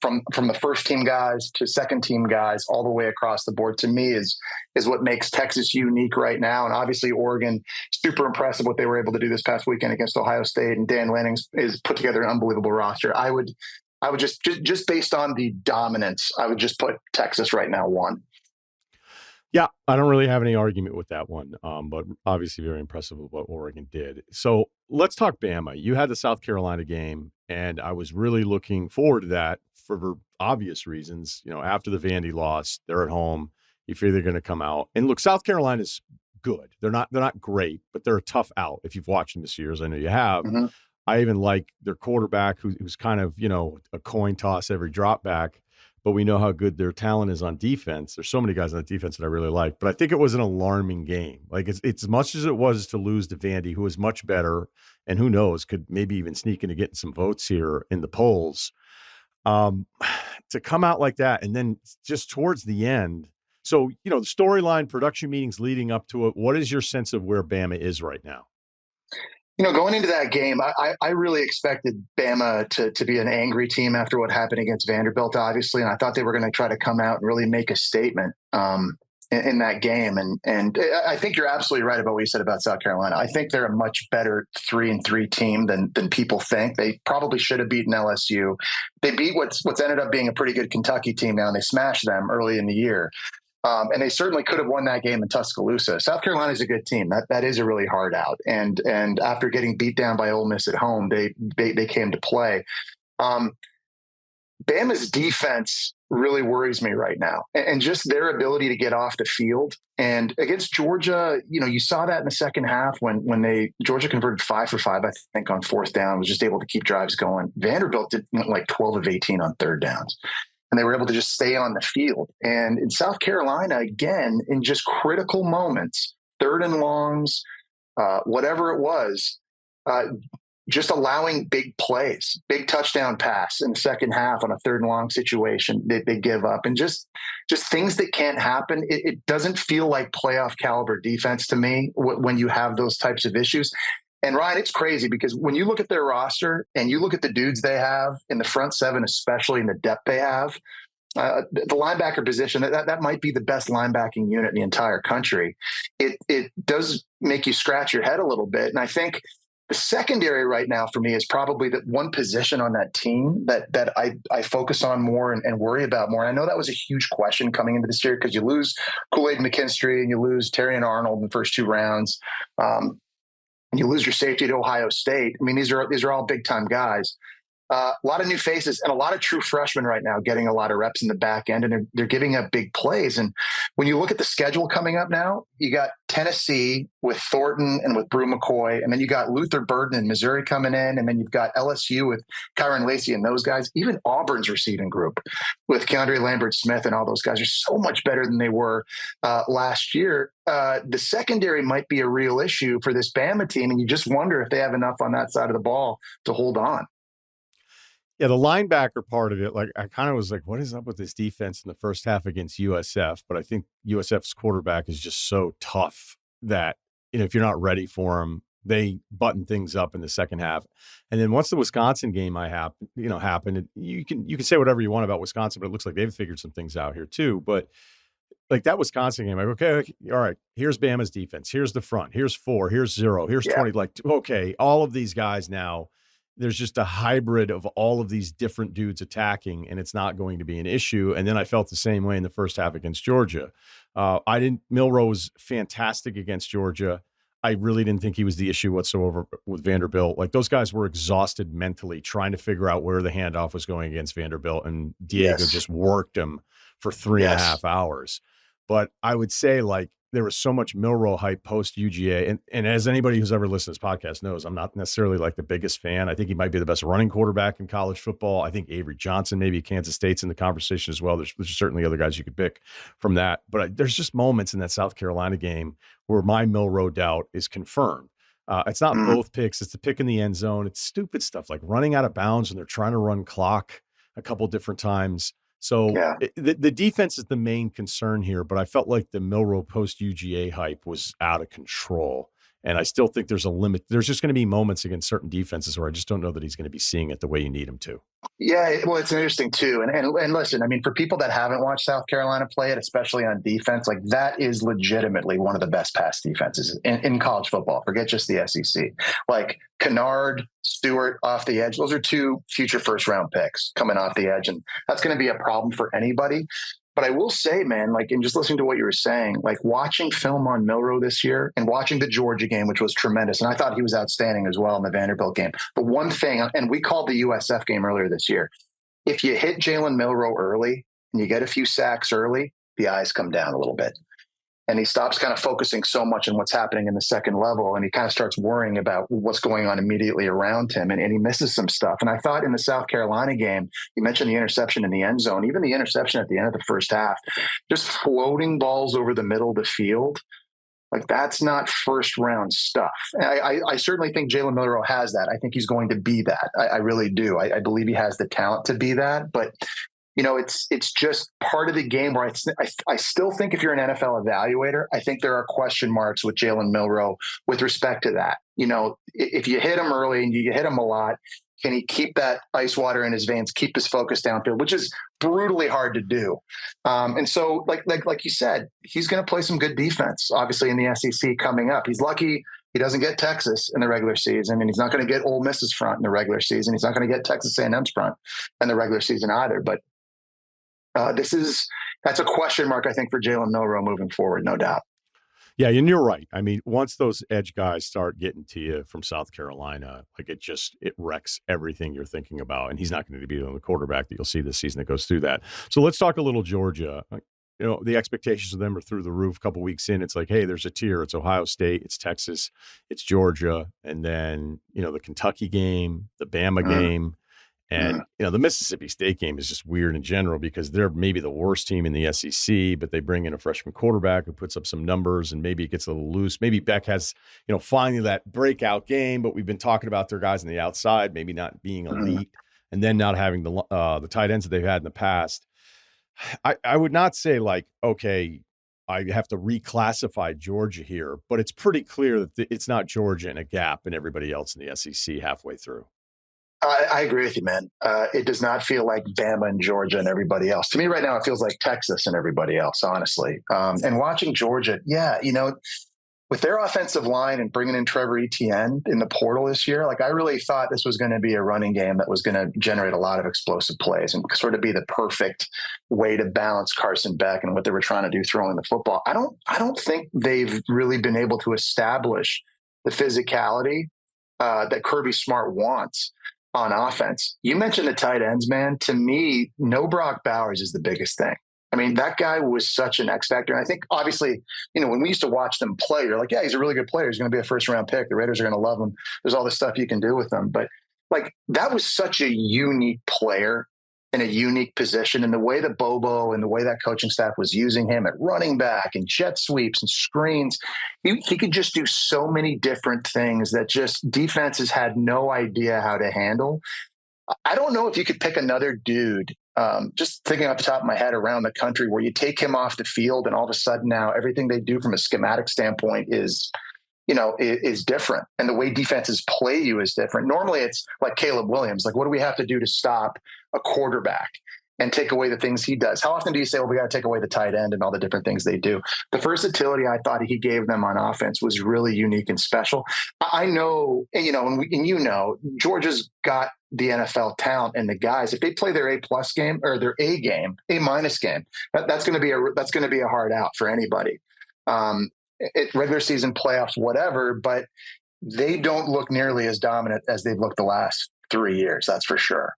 the first team guys to second team guys all the way across the board, to me, is what makes Texas unique right now. And obviously, Oregon, super impressive what they were able to do this past weekend against Ohio State. And Dan Lanning is put together an unbelievable roster. I would just based on the dominance, I would just put Texas right now 1.
Yeah, I don't really have any argument with that one, but obviously very impressive with what Oregon did. So let's talk Bama. You had the South Carolina game, and I was really looking forward to that for obvious reasons. After the Vandy loss, they're at home. You figure they're going to come out. And look, South Carolina's good. They're not great, but they're a tough out. If you've watched them this year, as I know you have. Mm-hmm. I even like their quarterback, who's kind of, a coin toss every drop back. But we know how good their talent is on defense. There's so many guys on defense that I really like. But I think it was an alarming game. Like, it's as much as it was to lose to Vandy, who was much better, and who knows, could maybe even sneak into getting some votes here in the polls. To come out like that, and then just towards the end. So, the storyline, production meetings leading up to it, what is your sense of where Bama is right now?
Going into that game, I really expected Bama to be an angry team after what happened against Vanderbilt, obviously. And I thought they were going to try to come out and really make a statement in that game. And I think you're absolutely right about what you said about South Carolina. I think they're a much better 3-3 team than people think. They probably should have beaten LSU. They beat what's ended up being a pretty good Kentucky team now, and they smashed them early in the year. And they certainly could have won that game in Tuscaloosa. South Carolina is a good team. That is a really hard out. And after getting beat down by Ole Miss at home, they came to play. Bama's defense really worries me right now, and just their ability to get off the field. And against Georgia, you saw that in the second half when Georgia converted 5 for 5, I think, on 4th down, was just able to keep drives going. Vanderbilt went like 12 of 18 on 3rd downs. And they were able to just stay on the field. And in South Carolina, again, in just critical moments, 3rd and longs, whatever it was, just allowing big plays, big touchdown pass in the second half on a 3rd and long situation, they give up. And just just things that can't happen. It doesn't feel like playoff caliber defense to me when you have those types of issues. And Ryan, it's crazy because when you look at their roster and you look at the dudes they have in the front seven, especially in the depth they have, the linebacker position, that might be the best linebacking unit in the entire country. It does make you scratch your head a little bit. And I think the secondary right now for me is probably the one position on that team that I focus on more and worry about more. And I know that was a huge question coming into this year because you lose Kool-Aid McKinstry and you lose Terry and Arnold in the first 2 rounds. And you lose your safety to Ohio State. I mean, these are all big time guys. A lot of new faces and a lot of true freshmen right now getting a lot of reps in the back end, and they're giving up big plays. And when you look at the schedule coming up now, you got Tennessee with Thornton and with Brew McCoy, and then you got Luther Burden in Missouri coming in, and then you've got LSU with Kyron Lacey and those guys. Even Auburn's receiving group with Keandre Lambert-Smith and all those guys are so much better than they were last year. The secondary might be a real issue for this Bama team, and you just wonder if they have enough on that side of the ball to hold on.
Yeah, the linebacker part of it, like I kind of was like, what is up with this defense in the first half against USF? But I think USF's quarterback is just so tough that, if you're not ready for him, they button things up in the second half. And then once the Wisconsin game happened, you can say whatever you want about Wisconsin, but it looks like they've figured some things out here too. But like that Wisconsin game, like, okay, all right, here's Bama's defense. Here's the front. Here's 4. Here's 0. Here's 20. Like, okay, all of these guys now, there's just a hybrid of all of these different dudes attacking, and it's not going to be an issue. And then I felt the same way in the first half against Georgia. Milroe was fantastic against Georgia. I really didn't think he was the issue whatsoever with Vanderbilt. Like those guys were exhausted mentally trying to figure out where the handoff was going against Vanderbilt, and Diego just worked him for 3.5 hours. But I would say like there was so much Milroe hype post UGA. And as anybody who's ever listened to this podcast knows, I'm not necessarily like the biggest fan. I think he might be the best running quarterback in college football. I think Avery Johnson, maybe Kansas State's in the conversation as well. There's certainly other guys you could pick from that. But there's just moments in that South Carolina game where my Milroe doubt is confirmed. It's not both picks. It's the pick in the end zone. It's stupid stuff like running out of bounds when they're trying to run clock a couple different times. So the defense is the main concern here, but I felt like the Milroe post UGA hype was out of control. And I still think there's a limit. There's just going to be moments against certain defenses where I just don't know that he's going to be seeing it the way you need him to.
Yeah, well, it's interesting too. And listen, I mean, for people that haven't watched South Carolina play it, especially on defense, like that is legitimately one of the best pass defenses in college football. Forget just the SEC. Like Kennard, Stewart off the edge. Those are 2 future first-round picks coming off the edge, and that's going to be a problem for anybody. But I will say, man, like, in just listening to what you were saying, like watching film on Milroe this year and watching the Georgia game, which was tremendous. And I thought he was outstanding as well in the Vanderbilt game. But one thing, and we called the USF game earlier this year, if you hit Jalen Milroe early and you get a few sacks early, the eyes come down a little bit. And he stops kind of focusing so much on what's happening in the second level. And he kind of starts worrying about what's going on immediately around him. And he misses some stuff. And I thought in the South Carolina game, you mentioned the interception in the end zone, even the interception at the end of the first half, just floating balls over the middle of the field. Like that's not first round stuff. And I certainly think Jalen Milroe has that. I think he's going to be that. I really do. I believe he has the talent to be that. But it's just part of the game where I still think if you're an NFL evaluator, I think there are question marks with Jalen Milroe with respect to that. If you hit him early and you hit him a lot, can he keep that ice water in his veins, keep his focus downfield, which is brutally hard to do. And so like you said, he's going to play some good defense, obviously in the SEC coming up. He's lucky he doesn't get Texas in the regular season, and he's not going to get Ole Miss's front in the regular season. He's not going to get Texas A&M's front in the regular season either. But that's a question mark, I think, for Jalen Milroe moving forward, no doubt.
Yeah, and you're right. I mean, once those edge guys start getting to you from South Carolina, like it wrecks everything you're thinking about. And he's not going to be the quarterback that you'll see this season that goes through that. So let's talk a little Georgia. The expectations of them are through the roof. A couple weeks in, it's like, hey, there's a tier. It's Ohio State, it's Texas, it's Georgia, and then the Kentucky game, the Bama game. And, the Mississippi State game is just weird in general because they're maybe the worst team in the SEC, but they bring in a freshman quarterback who puts up some numbers and maybe it gets a little loose. Maybe Beck has, finally that breakout game, but we've been talking about their guys on the outside, maybe not being elite and then not having the tight ends that they've had in the past. I would not say like, okay, I have to reclassify Georgia here, but it's pretty clear that it's not Georgia in a gap and everybody else in the SEC halfway through.
I agree with you, man. It does not feel like Bama and Georgia and everybody else. To me right now, it feels like Texas and everybody else, honestly. And watching Georgia, with their offensive line and bringing in Trevor Etienne in the portal this year, like I really thought this was going to be a running game that was going to generate a lot of explosive plays and sort of be the perfect way to balance Carson Beck and what they were trying to do throwing the football. I don't think they've really been able to establish the physicality that Kirby Smart wants on offense. You mentioned the tight ends, man. To me, no Brock Bowers is the biggest thing. I mean, that guy was such an X factor. And I think, obviously, when we used to watch them play, you're like, yeah, he's a really good player. He's going to be a first-round pick. The Raiders are going to love him. There's all this stuff you can do with him. But, that was such a unique player in a unique position. And the way that Bobo and the way that coaching staff was using him at running back and jet sweeps and screens, he could just do so many different things that just defenses had no idea how to handle. I don't know if you could pick another dude, just thinking off the top of my head around the country, where you take him off the field and all of a sudden now everything they do from a schematic standpoint is different. And the way defenses play you is different. Normally it's like Caleb Williams. Like, what do we have to do to stop a quarterback and take away the things he does? How often do you say, well, we got to take away the tight end and all the different things they do? The versatility I thought he gave them on offense was really unique and special. I know, and Georgia's got the NFL talent and the guys. If they play their A+ game or their A game, A- game, that's going to be a hard out for anybody. Regular season, playoffs, whatever, but they don't look nearly as dominant as they've looked the last 3 years. That's for sure.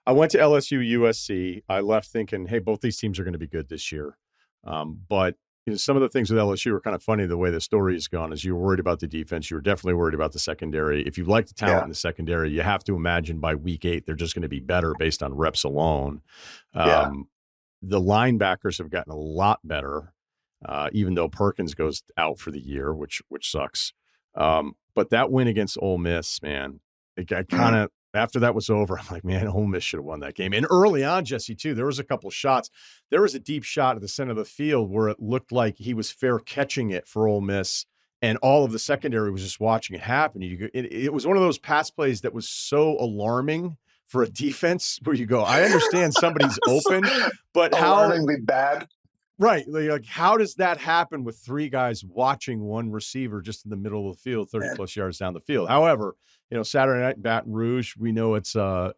I went to LSU, USC. I left thinking, hey, both these teams are going to be good this year. But some of the things with LSU are kind of funny. The way the story has gone is you were worried about the defense. You were definitely worried about the secondary. If you like the talent in the secondary, you have to imagine by week 8, they're just going to be better based on reps alone. The linebackers have gotten a lot better, even though Perkins goes out for the year, which sucks. But that win against Ole Miss, man, it got kind of, after that was over, I'm like, man, Ole Miss should have won that game. And early on, Jesse, too, there was a couple shots. There was a deep shot at the center of the field where it looked like he was fair catching it for Ole Miss, and all of the secondary was just watching it happen. It was one of those pass plays that was so alarming for a defense where you go, I understand somebody's open, but
alarmingly bad.
Right. Like, how does that happen with 3 guys watching one receiver just in the middle of the field, 30+ yards down the field? However, Saturday night in Baton Rouge, we know it's a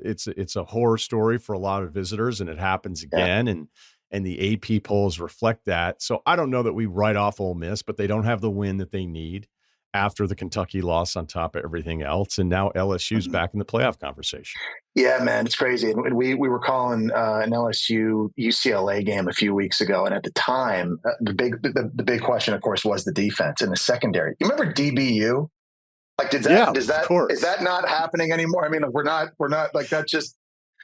horror story for a lot of visitors, and it happens again. And the AP polls reflect that. So I don't know that we write off Ole Miss, but they don't have the win that they need after the Kentucky loss on top of everything else. And now LSU's back in the playoff conversation.
Yeah, man, it's crazy. And we were calling an LSU UCLA game a few weeks ago. And at the time, the big question, of course, was the defense and the secondary. You remember DBU? Like, is that not happening anymore? I mean, we're not like that. Just,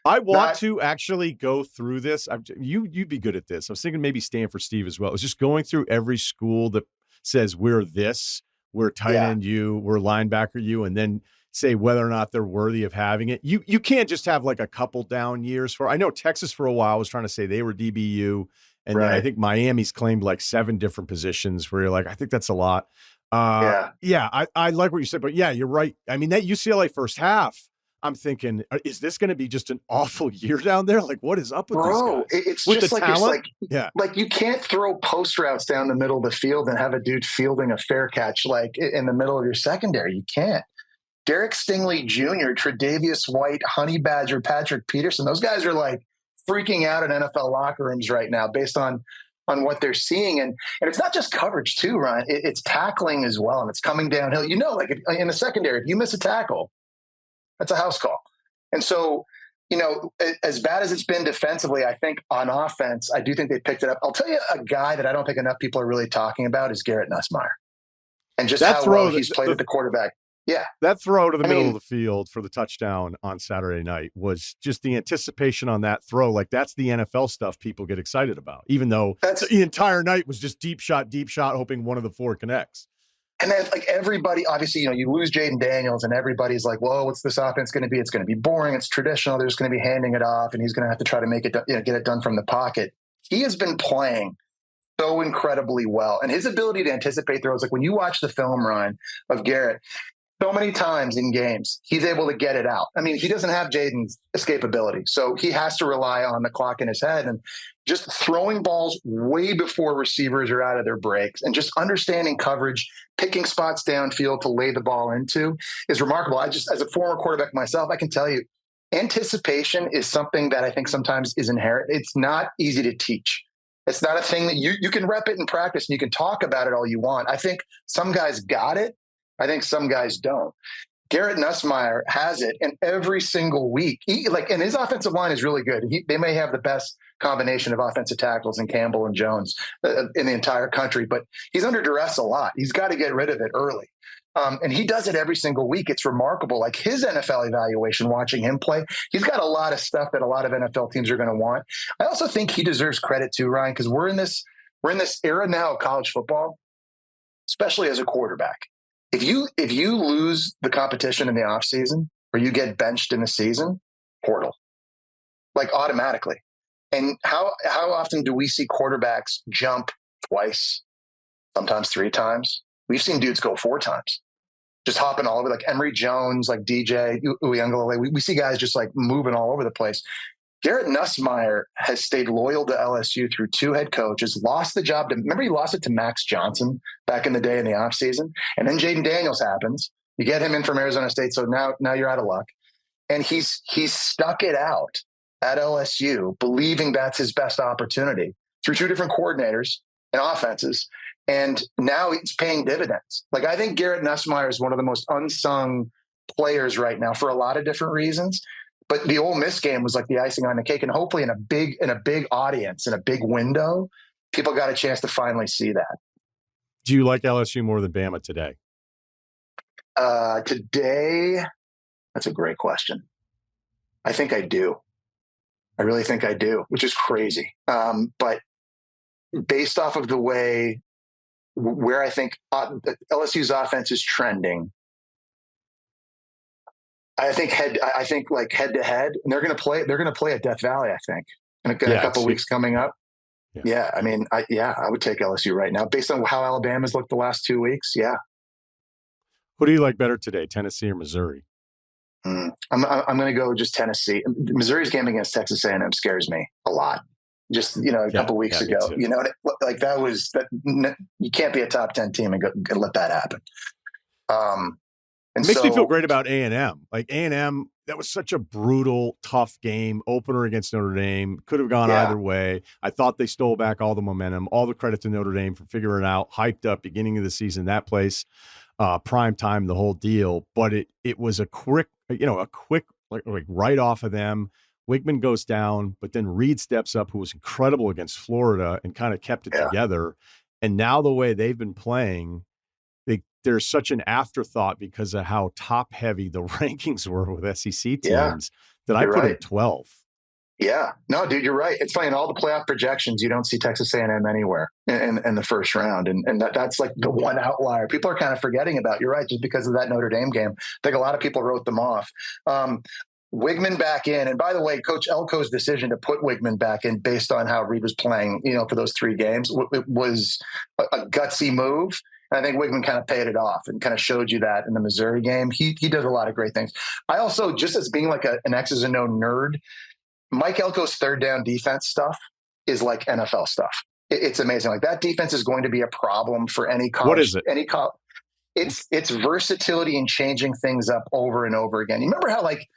I want to actually go through this. You'd be good at this. I was thinking maybe Stanford Steve as well. It's just going through every school that says we're this, we're tight end you, we're linebacker you, and then say whether or not they're worthy of having it. You can't just have like a couple down years I know Texas for a while was trying to say they were DBU. And then I think Miami's claimed like 7 different positions where you're like, I think that's a lot. I like what you said, but yeah, you're right. I mean, that UCLA first half, I'm thinking, is this going to be just an awful year down there? Like, what is up with these guys?
It's
with
just
the talent?
Like you can't throw post routes down the middle of the field and have a dude fielding a fair catch like in the middle of your secondary. You can't. Derek Stingley Jr., Tre'Davious White, Honey Badger, Patrick Peterson, those guys are like freaking out in NFL locker rooms right now based on what they're seeing. And it's not just coverage too, Ryan. It's tackling as well. And it's coming downhill. Like in the secondary, if you miss a tackle, that's a house call. And so, as bad as it's been defensively, I think on offense, I do think they picked it up. I'll tell you a guy that I don't think enough people are really talking about is Garrett Nussmeier. And just how well he's played at the quarterback. Yeah.
That throw to the middle of the field for the touchdown on Saturday night was just the anticipation on that throw. Like, that's the NFL stuff people get excited about, even though the entire night was just deep shot, hoping one of the 4 connects.
And then like everybody, obviously, you lose Jaden Daniels and everybody's like, whoa, what's this offense going to be? It's going to be boring. It's traditional. They're just going to be handing it off and he's going to have to try to make it, get it done from the pocket. He has been playing so incredibly well. And his ability to anticipate throws, like when you watch the film, Ryan, of Garrett, so many times in games, he's able to get it out. I mean, he doesn't have Jaden's escapability. So he has to rely on the clock in his head and just throwing balls way before receivers are out of their breaks and just understanding coverage, picking spots downfield to lay the ball into is remarkable. As a former quarterback myself, I can tell you, anticipation is something that I think sometimes is inherent. It's not easy to teach. It's not a thing that you can rep it in practice and you can talk about it all you want. I think some guys got it. I think some guys don't. Garrett Nussmeier has it, and every single week, and his offensive line is really good. They may have the best combination of offensive tackles in Campbell and Jones in the entire country, but he's under duress a lot. He's got to get rid of it early. And he does it every single week. It's remarkable. Like his NFL evaluation, watching him play, he's got a lot of stuff that a lot of NFL teams are going to want. I also think he deserves credit too, Ryan, because we're in this era now of college football, especially as a quarterback. If you lose the competition in the offseason or you get benched in the season, portal, like automatically. And how often do we see quarterbacks jump twice, sometimes 3 times? We've seen dudes go 4 times, just hopping all over, like Emory Jones, like DJ Uyunglele. We see guys just like moving all over the place. Garrett Nussmeier has stayed loyal to LSU through 2 head coaches, lost the job remember he lost it to Max Johnson back in the day in the offseason? And then Jaden Daniels happens. You get him in from Arizona State, so now you're out of luck. And he's stuck it out at LSU, believing that's his best opportunity through 2 different coordinators and offenses. And now it's paying dividends. Like I think Garrett Nussmeier is one of the most unsung players right now for a lot of different reasons. But the Ole Miss game was like the icing on the cake, and hopefully in a big audience, in a big window, people got a chance to finally see that.
Do you like LSU more than Bama today?
Today, that's a great question. I think I do. I really think I do, which is crazy. But based off of the way where I think LSU's offense is trending, I think head to head, and they're going to play at Death Valley, I think, in a couple of weeks coming up. Yeah. I mean, I would take LSU right now based on how Alabama's looked the last 2 weeks. Yeah.
Who do you like better today, Tennessee or Missouri?
I'm going to go just Tennessee. Missouri's game against Texas A&M scares me a lot. Just, a couple weeks ago, like you can't be a top 10 team and let that happen.
It makes me feel great about A&M. Like A&M, that was such a brutal, tough game, opener against Notre Dame. Could have gone either way. I thought they stole back all the momentum. All the credit to Notre Dame for figuring it out. Hyped up beginning of the season, that place, prime time, the whole deal. But it was a quick like right off of them. Wigman goes down, but then Reed steps up, who was incredible against Florida and kind of kept it together. And now the way they've been playing, there's such an afterthought because of how top heavy the rankings were with SEC teams that I put at 12.
Yeah, no, dude, you're right. It's funny, in all the playoff projections, you don't see Texas A&M anywhere in the first round. And that's like the one outlier people are kind of forgetting about. You're right, just because of that Notre Dame game. I think a lot of people wrote them off. Wigman back in. And by the way, Coach Elko's decision to put Wigman back in based on how Reed was playing, for those 3 games, it was a gutsy move. I think Wigman kind of paid it off and kind of showed you that in the Missouri game. He does a lot of great things. I also, just as being like an X's and O nerd, Mike Elko's third down defense stuff is like NFL stuff. It's amazing. Like that defense is going to be a problem for any college.
What is it?
It's versatility and changing things up over and over again. You remember how like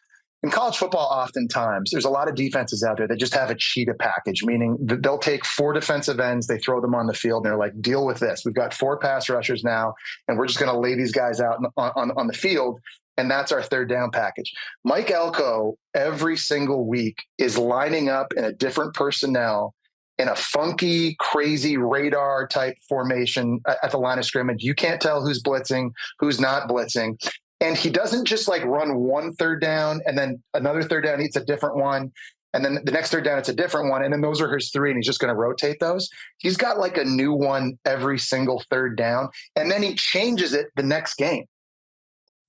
in college football, oftentimes there's a lot of defenses out there that just have a cheetah package, meaning they'll take 4 defensive ends, they throw them on the field, and they're like, deal with this. We've got 4 pass rushers now, and we're just going to lay these guys out on the field, and that's our third down package. Mike Elko, every single week, is lining up in a different personnel in a funky, crazy radar-type formation at the line of scrimmage. You can't tell who's blitzing, who's not blitzing. And he doesn't just like run one third down and then another third down, it's a different one. And then the next third down, it's a different one. And then those are his 3, and he's just going to rotate those. He's got like a new one every single third down. And then he changes it the next game.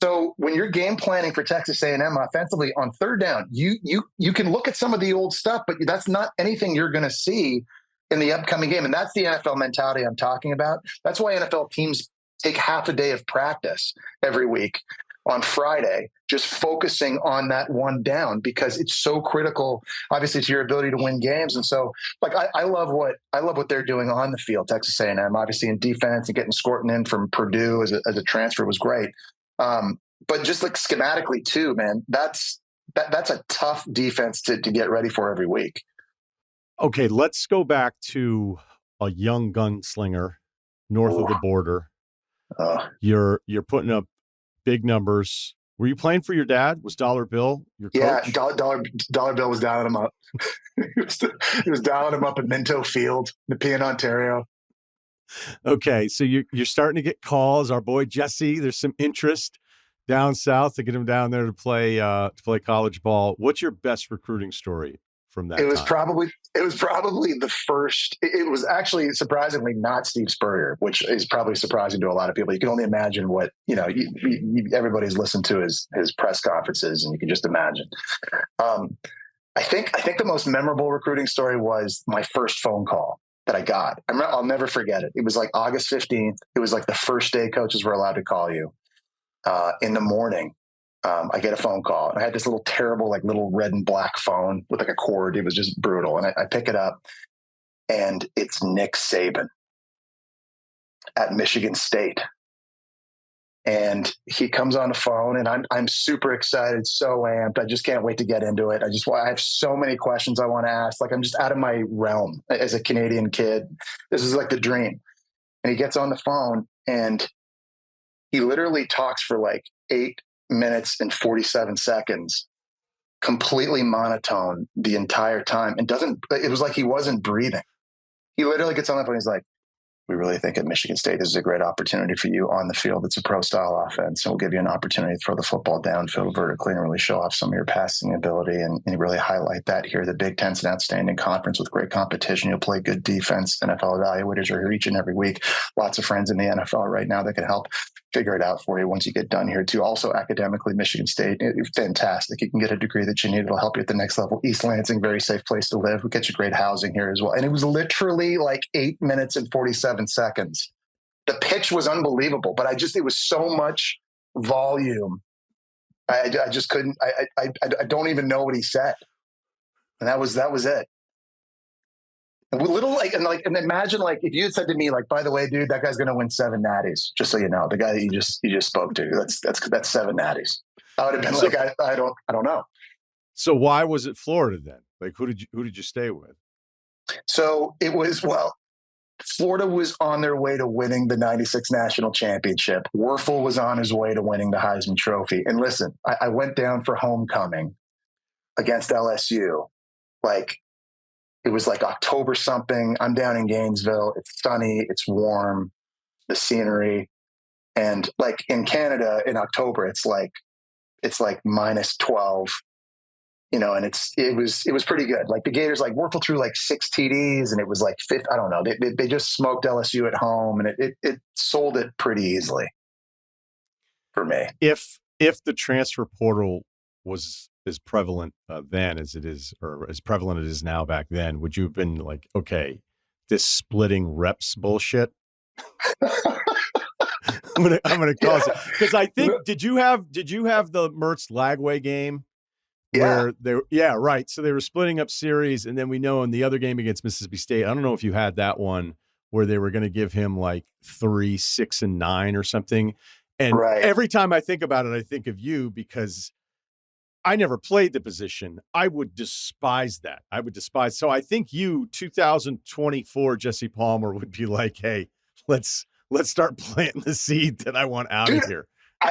So when you're game planning for Texas A&M offensively on third down, you can look at some of the old stuff, but that's not anything you're going to see in the upcoming game. And that's the NFL mentality I'm talking about. That's why NFL teams take half a day of practice every week on Friday, just focusing on that one down, because it's so critical, obviously, to your ability to win games. And so, like, I love what they're doing on the field. Texas A&M, obviously, in defense, and getting Scorton in from Purdue as a transfer was great. But just like schematically too, man, that's a tough defense to get ready for every week.
Okay, let's go back to a young gunslinger north of the border. You're putting up big numbers. Were you playing for your dad? Was Dollar Bill your coach?
Yeah, Dollar Bill was dialing him up. he was dialing him up at Minto Field, Nepean, Ontario.
Okay, so you're starting to get calls. Our boy Jesse, there's some interest down south to get him down there to play college ball. What's your best recruiting story from that? It was
probably the first. It was actually surprisingly not Steve Spurrier, which is probably surprising to a lot of people. You can only imagine what everybody's listened to his press conferences, and you can just imagine. I think the most memorable recruiting story was my first phone call that I got. I'll never forget it. It was like August 15th. It was like the first day coaches were allowed to call you. In the morning, I get a phone call. And I had this little terrible, like little red and black phone with like a cord. It was just brutal. And I pick it up, and it's Nick Saban at Michigan State. And he comes on the phone, and I'm super excited, so amped. I just can't wait to get into it. I have so many questions I want to ask. Like, I'm just out of my realm as a Canadian kid. This is like the dream. And he gets on the phone, and he literally talks for like 8 minutes and 47 seconds, completely monotone the entire time, and it was like he wasn't breathing. He literally gets on the phone. He's like, "We really think at Michigan State, this is a great opportunity for you on the field. It's a pro style offense, and we'll give you an opportunity to throw the football downfield vertically and really show off some of your passing ability and really highlight that here. The Big Ten's an outstanding conference with great competition. You'll play good defense. NFL evaluators are here each and every week. Lots of friends in the NFL right now that can help figure it out for you once you get done here too. Also, academically, Michigan State, fantastic. You can get a degree that you need. It'll help you at the next level. East Lansing, very safe place to live. We get you great housing here as well." And it was literally like 8 minutes and 47 seconds. The pitch was unbelievable, but it was so much volume. I just couldn't, I don't even know what he said. And that was it. A little and imagine like if you had said to me, like, "By the way, dude, that guy's going to win 7 natties," just so you know, the guy that you just spoke to, that's 7 natties. I would have been I don't know.
So why was it Florida then? Like, who did you stay with?
So it was, Florida was on their way to winning the 96 national championship. Werfel was on his way to winning the Heisman Trophy. And listen, I went down for homecoming against LSU. Like, it was like October something. I'm down in Gainesville. It's sunny. It's warm. The scenery. And like in Canada in October, it's like minus 12, and it was pretty good. Like the Gators, like Werfel threw like 6 TDs, and it was like fifth. I don't know. They just smoked LSU at home, and it sold it pretty easily for me.
If the transfer portal was as prevalent then as it is, or as prevalent as it is now back then, would you have been like, okay, this splitting reps bullshit? I'm gonna call it, because I think did you have the Mertz Lagway game where right. So they were splitting up series, and then we know in the other game against Mississippi State, I don't know if you had that one where they were going to give him like 3, 6, and 9 or something. And every time I think about it, I think of you, because I never played the position. I would despise that. So I think you, 2024 Jesse Palmer, would be like, "Hey, let's start planting the seed that I want out of here."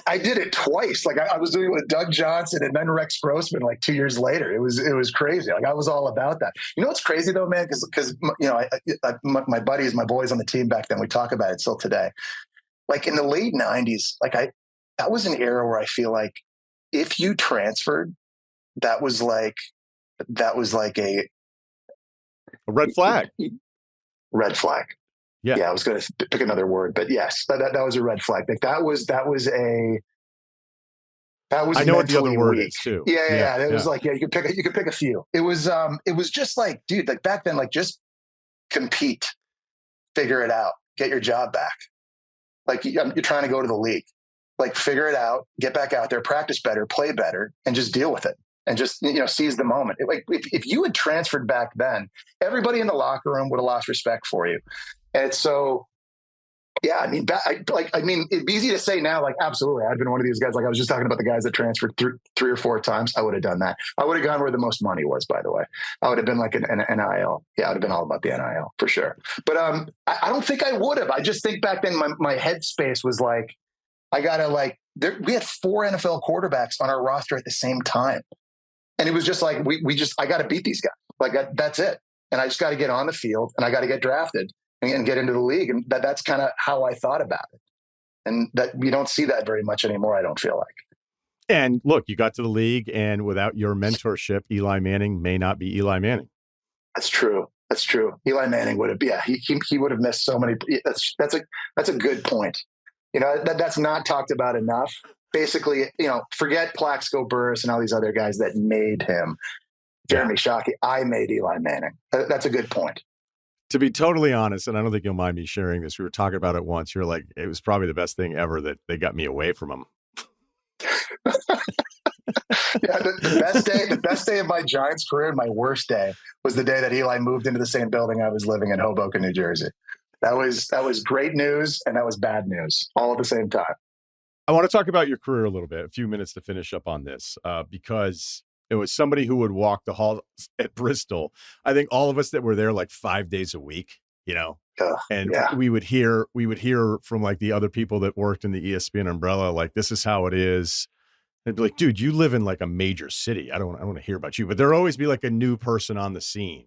I did it twice. Like I was doing it with Doug Johnson and then Rex Grossman like 2 years later. It was crazy. Like I was all about that. You know what's crazy though, man? Because my buddies, my boys on the team back then, we talk about it still today. Like in the late 90s, that was an era where I feel like if you transferred, that was that was like a
red flag.
Red flag.
Yeah.
I was going to pick another word, but yes, that was a red flag. Like that was
I know what the other word
weak.
is too.
Yeah. It was like, you could pick a few. It was just like, dude, like back then, like just compete, figure it out, get your job back. Like you're trying to go to the league, like figure it out, get back out there, practice better, play better, and just deal with it. And just, seize the moment. Like if you had transferred back then, everybody in the locker room would have lost respect for you. And so, yeah, I mean, it'd be easy to say now, like, absolutely. I've been one of these guys. Like I was just talking about the guys that transferred three or four times. I would have done that. I would have gone where the most money was, by the way. I would have been like an NIL. Yeah, I would have been all about the NIL for sure. But I don't think I would have. I just think back then my headspace was like, I got to we had 4 NFL quarterbacks on our roster at the same time. And it was just like, I got to beat these guys. Like that's it. And I just got to get on the field and I got to get drafted and get into the league. And that's kind of how I thought about it. And that we don't see that very much anymore, I don't feel like.
And look, you got to the league, and without your mentorship, Eli Manning may not be Eli Manning.
That's true. Eli Manning would have, he would have missed so many. That's a good point. That's not talked about enough. Basically, forget Plaxico Burress and all these other guys that made him. Jeremy Shockey, I made Eli Manning. That's a good point.
To be totally honest, and I don't think you'll mind me sharing this, we were talking about it once. You're like, it was probably the best thing ever that they got me away from him.
Yeah, the best day of my Giants career and my worst day was the day that Eli moved into the same building I was living in Hoboken, New Jersey. That was great news and that was bad news all at the same time.
I want to talk about your career a little bit, a few minutes to finish up on this, because it was somebody who would walk the halls at Bristol. I think all of us that were there like 5 days a week, we would hear from like the other people that worked in the ESPN umbrella, like, this is how it is. They'd be like, dude, you live in like a major city. I don't want to hear about you, but there'll always be like a new person on the scene.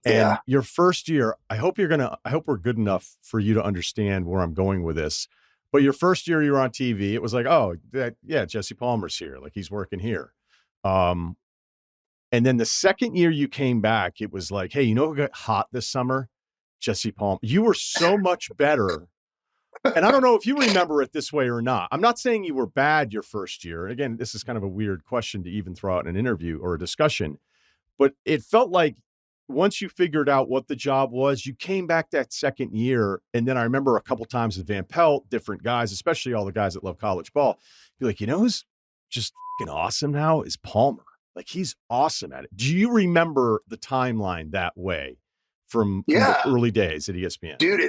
And your first year, I hope we're good enough for you to understand where I'm going with this. But your first year you were on TV, it was like, Jesse Palmer's here. Like, he's working here. And then the second year you came back, it was like, hey, you know who got hot this summer? Jesse Palmer. You were so much better. And I don't know if you remember it this way or not. I'm not saying you were bad your first year. And again, this is kind of a weird question to even throw out in an interview or a discussion. But it felt like once you figured out what the job was, you came back that second year. And then I remember a couple times with Van Pelt, different guys, especially all the guys that love college ball, be like, who's just fucking awesome now is Palmer. Like, he's awesome at it. Do you remember the timeline that way from the early days at ESPN?
Dude,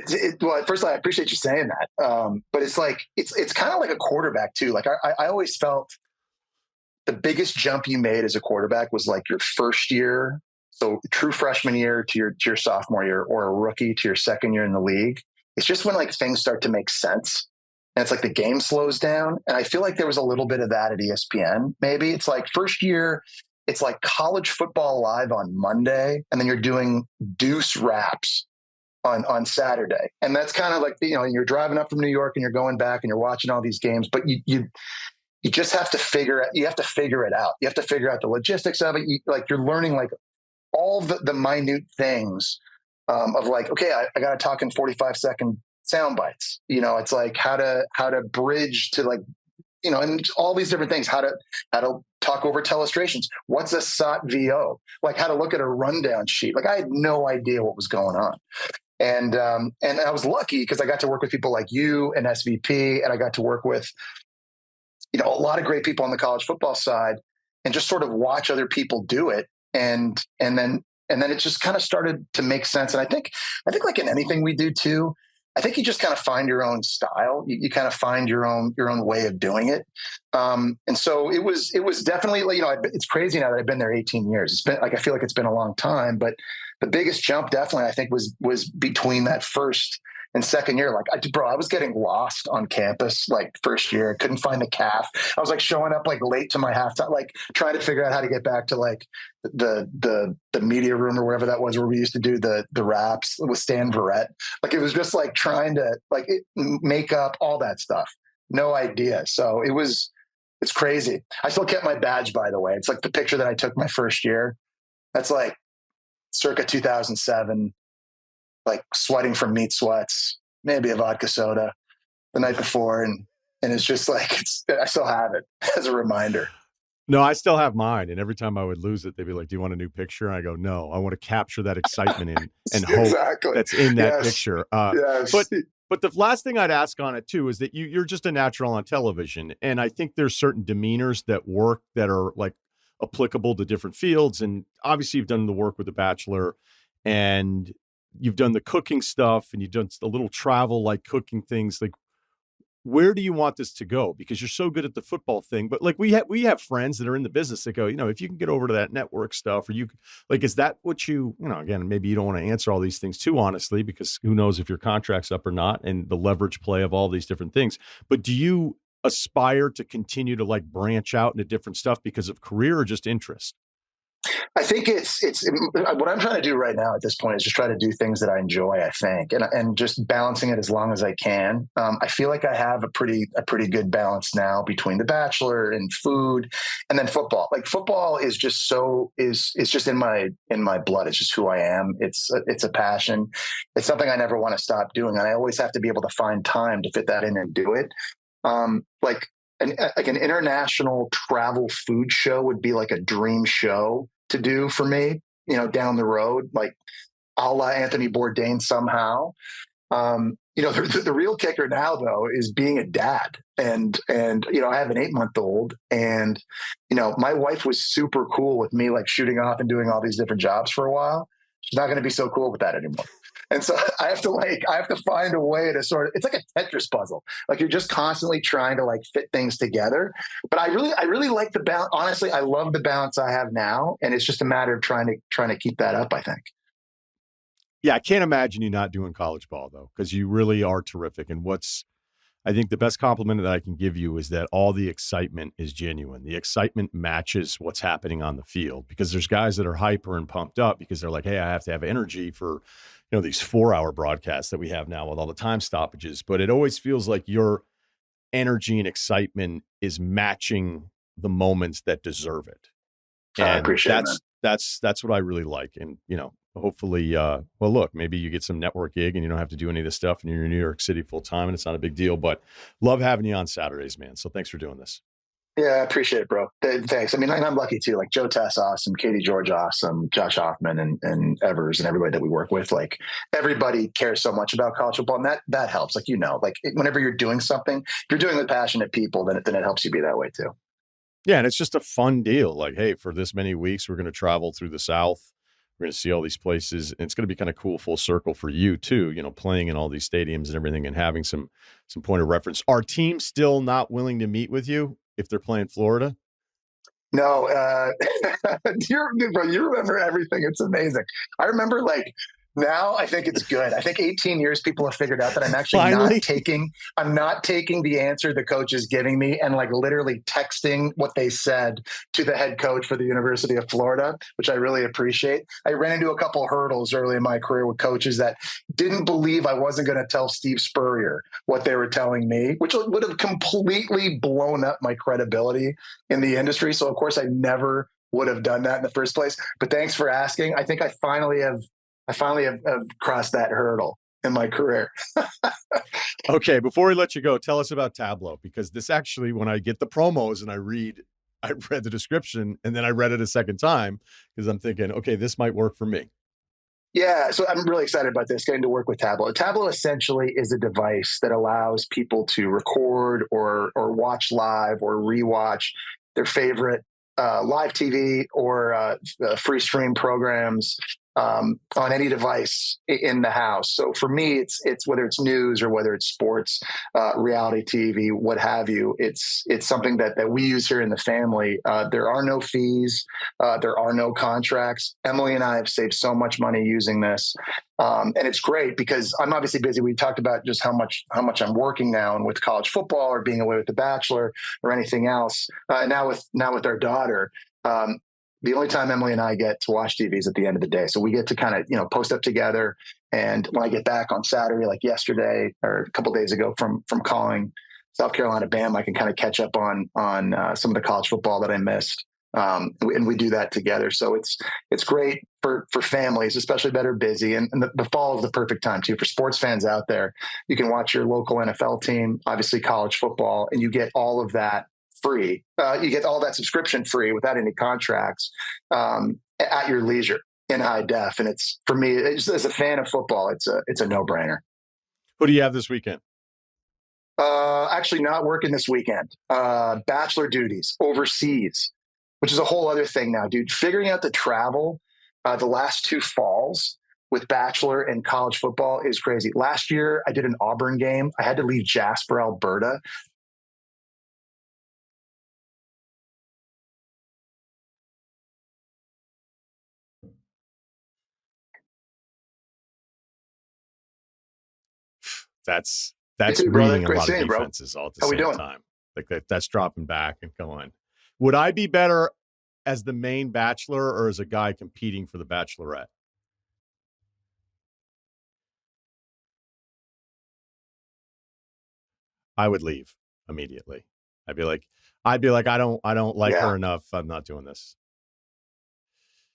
well, first of all, I appreciate you saying that. But it's like, it's kind of like a quarterback too. Like I always felt the biggest jump you made as a quarterback was like your first year. So true freshman year to your sophomore year, or a rookie to your second year in the league. It's just when like things start to make sense. And it's like the game slows down. And I feel like there was a little bit of that at ESPN. Maybe it's like first year, it's like college football live on Monday. And then you're doing deuce wraps on Saturday. And that's kind of like, you're driving up from New York and you're going back and you're watching all these games, but you just have to figure it out. You have to figure out the logistics of it. You're learning like all the minute things of like, okay, I got to talk in 45-second sound bites. It's like how to bridge to like, and all these different things, how to talk over telestrations. What's a SOT VO? Like how to look at a rundown sheet. Like I had no idea what was going on. And I was lucky because I got to work with people like you and SVP, and I got to work with, a lot of great people on the college football side, and just sort of watch other people do it. And then it just kind of started to make sense. And I think like in anything we do too, I think you just kind of find your own style. You kind of find your own way of doing it. And so it was definitely, it's crazy now that I've been there 18 years. It's been like, I feel like it's been a long time, but the biggest jump definitely, I think was between that first and second year. Like I was getting lost on campus, like first year, I couldn't find the calf. I was like showing up like late to my halftime, like trying to figure out how to get back to like the media room or wherever that was, where we used to do the raps with Stan Verrett. Like it was just like trying to make up all that stuff. No idea. So it's crazy. I still kept my badge, by the way. It's like the picture that I took my first year. That's like circa 2007, like sweating from meat sweats, maybe a vodka soda the night before. And it's just like, I still have it as a reminder.
No, I still have mine. And every time I would lose it, they'd be like, "Do you want a new picture?" And I go, "No, I want to capture that excitement and hope
Exactly.
that's in that
Yes.
picture."
Yes.
But the last thing I'd ask on it too is that you're just a natural on television, and I think there's certain demeanors that work that are like applicable to different fields. And obviously, you've done the work with The Bachelor, and you've done the cooking stuff, and you've done a little travel like cooking things. Like, where do you want this to go? Because you're so good at the football thing, but like we have friends that are in the business that go, if you can get over to that network stuff, or like, is that what again, maybe you don't want to answer all these things too honestly, because who knows if your contract's up or not, and the leverage play of all these different things. But do you aspire to continue to like branch out into different stuff because of career or just interest?
I think it's what I'm trying to do right now at this point is just try to do things that I enjoy, I think, and just balancing it as long as I can. I feel like I have a pretty good balance now between The Bachelor and food, and then football. Like football is just it's just in my blood. It's just who I am. It's a passion. It's something I never want to stop doing, and I always have to be able to find time to fit that in and do it. Like an international travel food show would be like a dream show to do for me, down the road, like a la Anthony Bourdain somehow. The real kicker now though is being a dad, and I have an 8-month-old, and my wife was super cool with me like shooting off and doing all these different jobs for a while. She's not going to be so cool with that anymore. And so I have to find a way to it's like a Tetris puzzle. Like you're just constantly trying to like fit things together. But I really like the balance. Honestly, I love the balance I have now. And it's just a matter of trying to keep that up, I think.
Yeah. I can't imagine you not doing college ball though, because you really are terrific. And I think the best compliment that I can give you is that all the excitement is genuine. The excitement matches what's happening on the field, because there's guys that are hyper and pumped up because they're like, "Hey, I have to have energy for, these 4-hour broadcasts that we have now with all the time stoppages." But it always feels like your energy and excitement is matching the moments that deserve it. And
I appreciate it, man.
That's what I really like. And, hopefully, look, maybe you get some network gig and you don't have to do any of this stuff and you're in New York City full time and it's not a big deal, but love having you on Saturdays, man. So thanks for doing this.
Yeah, I appreciate it, bro. Thanks. I mean, I'm lucky too. Like Joe Tess, awesome. Katie George, awesome. Josh Hoffman and Evers and everybody that we work with. Like everybody cares so much about college football, and that helps. Like like whenever you're doing something, if you're doing with passionate people, then it helps you be that way too.
Yeah, and it's just a fun deal. Like, hey, for this many weeks, we're going to travel through the South. We're going to see all these places, and it's going to be kind of cool, full circle for you too. Playing in all these stadiums and everything, and having some point of reference. Are teams still not willing to meet with you if they're playing Florida?
No, you remember everything. It's amazing. I remember now I think it's good. I think 18 years people have figured out that I'm actually not taking the answer the coach is giving me and like literally texting what they said to the head coach for the University of Florida, which I really appreciate. I ran into a couple of hurdles early in my career with coaches that didn't believe I wasn't going to tell Steve Spurrier what they were telling me, which would have completely blown up my credibility in the industry. So of course I never would have done that in the first place. But thanks for asking. I think I finally have crossed that hurdle in my career.
Okay, before we let you go, tell us about Tableau, because this actually, when I get the promos and I read the description and then I read it a second time because I'm thinking, okay, this might work for me.
Yeah, so I'm really excited about this, getting to work with Tableau. Tableau essentially is a device that allows people to record or watch live or rewatch their favorite live TV or free stream programs on any device in the house. So for me, it's whether it's news or whether it's sports, reality TV, what have you. It's something that we use here in the family. There are no fees. There are no contracts. Emily and I have saved so much money using this. And it's great because I'm obviously busy. We talked about just how much I'm working now, and with college football or being away with The Bachelor or anything else. Now with our daughter, the only time Emily and I get to watch TV is at the end of the day. So we get to kind of, post up together. And when I get back on Saturday, like yesterday or a couple of days ago from calling South Carolina Bam, I can kind of catch up on some of the college football that I missed. And we do that together. So it's great for families, especially that are busy. And the fall is the perfect time too for sports fans out there. You can watch your local NFL team, obviously college football, and you get all of that free. You get all that subscription free without any contracts at your leisure in high def. And it's, for me, as a fan of football, it's a no-brainer.
Who do you have this weekend?
Actually not working this weekend. Bachelor duties overseas, which is a whole other thing now, dude. Figuring out the travel the last 2 falls with Bachelor and college football is crazy. Last year, I did an Auburn game. I had to leave Jasper, Alberta.
That's
too,
reading a
Great
lot of
seeing,
defenses all at the
How we
same
doing?
time. Like that's dropping back and going. Would I be better as the main bachelor or as a guy competing for the bachelorette? I would leave immediately. I'd be like, I don't like her enough. I'm not doing this.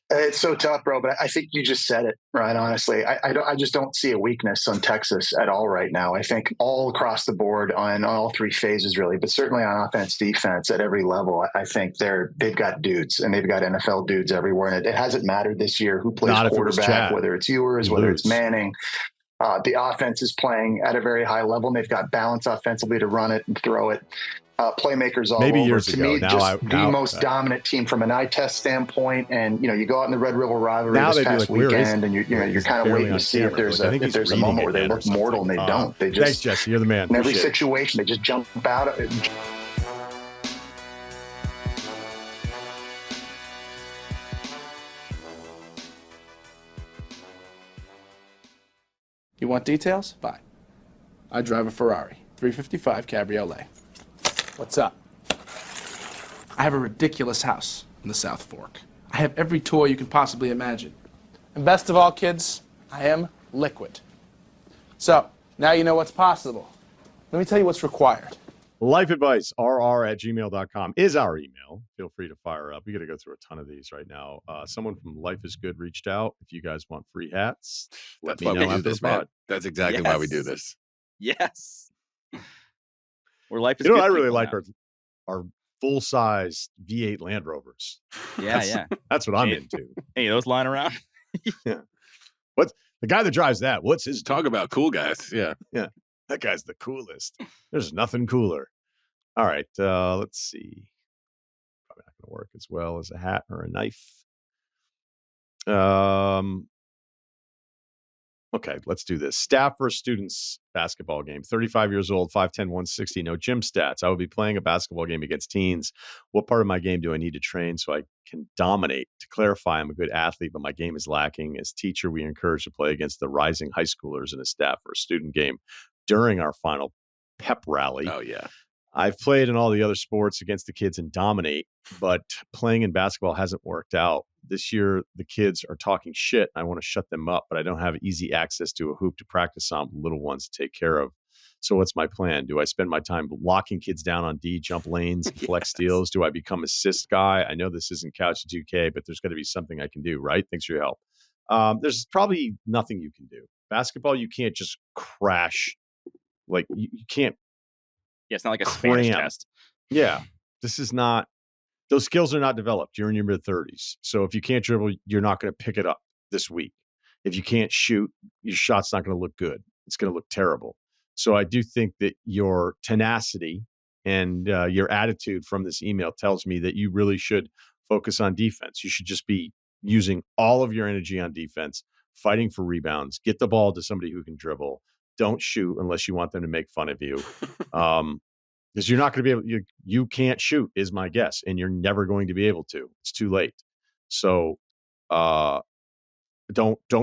It's so tough, bro. But I think you just said it, right? Honestly, I just don't see a weakness on Texas at all right now. I think all across the board on all 3 phases, really, but certainly on offense, defense, at every level, I think they've got dudes and they've got NFL dudes everywhere. And it hasn't mattered this year who plays quarterback, whether it's Ewers, whether it's Manning. The offense is playing at a very high level, and they've got balance offensively to run it and throw it. Playmakers all
Maybe
over.
Years
to
ago.
me,
Now
just the most dominant team from an eye test standpoint. And you go out in the Red River rivalry this past weekend, and you're kind of waiting to see if there's a moment where they look mortal, and they don't. They just,
thanks, Jesse. You're the man.
In every situation, they just jump out.
You want details? Fine. I drive a Ferrari 355 Cabriolet. What's up? I have a ridiculous house in the South Fork. I have every toy you can possibly imagine. And best of all, kids, I am liquid. So, now you know what's possible. Let me tell you what's required.
Lifeadvicerr@gmail.com is our email. Feel free to fire up. We got to go through a ton of these right now. Someone from Life is Good reached out. If you guys want free hats, let me know.
That's why we do this, man. That's exactly why we do this.
Yes. We're Life is
Good.
Good.
I really like our full-size V8 Land Rovers.
Yeah.
That's what I'm into.
Hey, those lying around?
Yeah. What's the guy that drives that? What's his
talk about cool guys? Yeah.
That guy's the coolest. There's nothing cooler. All right, let's see. Probably not going to work as well as a hat or a knife. Okay, let's do this. Staff versus students basketball game. 35 years old, 5'10", 160, no gym stats. I will be playing a basketball game against teens. What part of my game do I need to train so I can dominate? To clarify, I'm a good athlete, but my game is lacking. As teacher, we encourage to play against the rising high schoolers in a staff or a student game during our final pep rally.
Oh, yeah.
I've played in all the other sports against the kids and dominate, but playing in basketball hasn't worked out. This year, the kids are talking shit. I want to shut them up, but I don't have easy access to a hoop to practice on, little ones to take care of. So what's my plan? Do I spend my time locking kids down on D, jump lanes, flex steals? Do I become assist guy? I know this isn't Couch to 2K, but there's got to be something I can do, right? Thanks for your help. There's probably nothing you can do. Basketball, you can't just crash. Like, you can't.
Yeah, it's not like a Spanish test.
Yeah, this is not. Those skills are not developed. You're in your mid-30s. So if you can't dribble, you're not going to pick it up this week. If you can't shoot, your shot's not going to look good. It's going to look terrible. So I do think that your tenacity and your attitude from this email tells me that you really should focus on defense. You should just be using all of your energy on defense, fighting for rebounds, get the ball to somebody who can dribble. Don't shoot unless you want them to make fun of you. Because you're not going to be able, you can't shoot is my guess, and you're never going to be able to. It's too late. So don't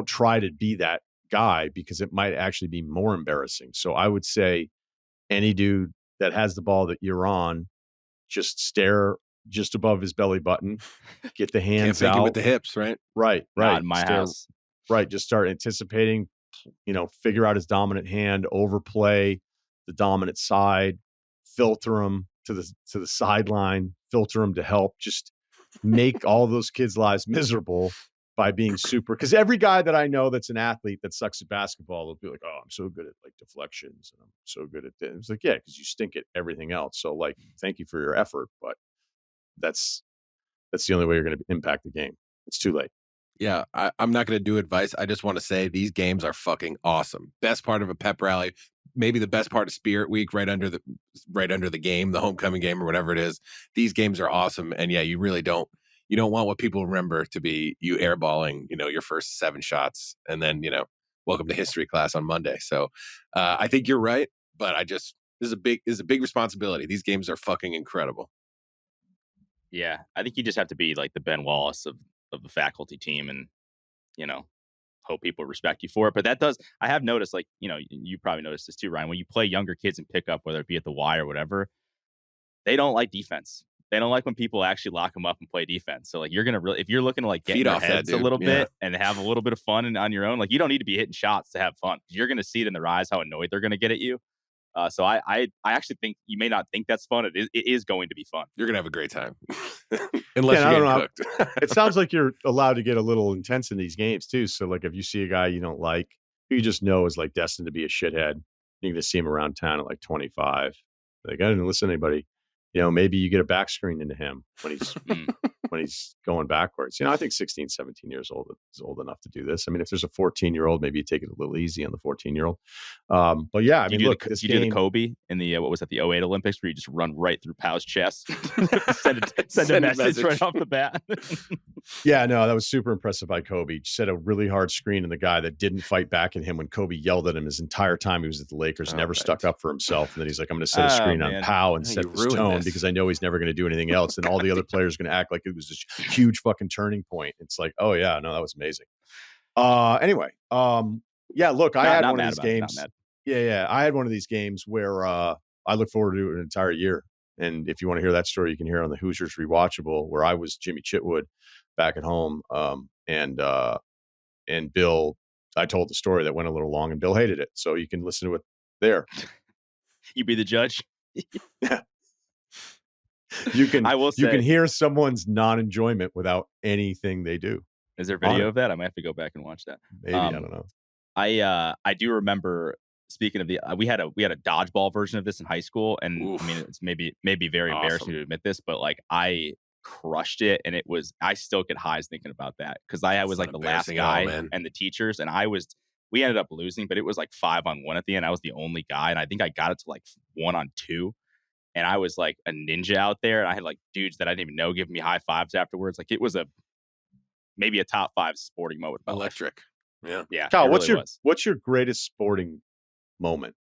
try to be that guy, because it might actually be more embarrassing. So I would say any dude that has the ball that you're on, just stare just above his belly button, get the hands
Can't fake
out.
it with the hips, right?
Right.
Not in my house.
Right. Just start anticipating, figure out his dominant hand, overplay the dominant side, filter him to the sideline, filter him to help. Just make all those kids' lives miserable by being super. Because every guy that I know that's an athlete that sucks at basketball will be like, "Oh, I'm so good at like deflections, and I'm so good at this." It's like, yeah, because you stink at everything else. So like, thank you for your effort, but that's the only way you're going to impact the game. It's too late.
Yeah, I'm not going to do advice. I just want to say these games are fucking awesome. Best part of a pep rally, maybe the best part of Spirit Week, right under the game, the homecoming game or whatever it is. These games are awesome, and yeah, you don't want what people remember to be you airballing, your first 7 shots, and then welcome to history class on Monday. So I think you're right, but this is a big responsibility. These games are fucking incredible.
Yeah, I think you just have to be like the Ben Wallace of the faculty team, and hope people respect you for it. But I have noticed, like, you probably noticed this too, Ryan, when you play younger kids in pickup, whether it be at the Y or whatever, they don't like defense. They don't like when people actually lock them up and play defense. So like, you're gonna if you're looking to like get in their heads a little bit and have a little bit of fun on your own, like, you don't need to be hitting shots to have fun. You're gonna see it in their eyes how annoyed they're gonna get at you. So I actually think you may not think that's fun. It is going to be fun.
You're going to have a great time. Unless you get cooked.
It sounds like you're allowed to get a little intense in these games too. So like, if you see a guy you don't like, who you just know is like destined to be a shithead, you're going to see him around town at like 25. Like, I didn't listen to anybody. Maybe you get a back screen into him when he's when he's going backwards. I think 16, 17 years old is old enough to do this. I mean, if there's a 14-year-old, maybe you take it a little easy on the 14-year-old. But yeah, I mean, look,
you do the Kobe in the what was that, the 08 Olympics, where you just run right through Powell's chest, send a message right off the bat.
Yeah, no, that was super impressive by Kobe. Set a really hard screen, and the guy that didn't fight back at him when Kobe yelled at him his entire time he was at the Lakers, never stuck up for himself. And then he's like, I'm going to set a screen on Powell and set this tone because I know he's never going to do anything else. And all the other players are going to act like it was this huge fucking turning point. It's like, oh yeah, no, that was amazing. Anyway, yeah, look, I had one of these games. Yeah, I had one of these games where I look forward to an entire year. And if you want to hear that story, you can hear it on the Hoosiers Rewatchable, where I was Jimmy Chitwood back at home. And Bill, I told the story that went a little long, and Bill hated it. So you can listen to it there.
You be the judge.
You can hear someone's non-enjoyment without anything they do.
Is there video of that? I might have to go back and watch that.
Maybe, I don't know.
I do remember, speaking of we had a dodgeball version of this in high school, and I mean, it's maybe very embarrassing to admit this, but like, I crushed it, and I still get highs thinking about that, because I was like the last guy and the teachers, and we ended up losing, but it was like 5-on-1 at the end. I was the only guy, and I think I got it to like 1-on-2. And I was like a ninja out there. And I had like dudes that I didn't even know giving me high fives afterwards. Like, it was maybe a top 5 sporting moment.
Electric. Yeah.
Yeah.
Kyle, what's your greatest sporting moment?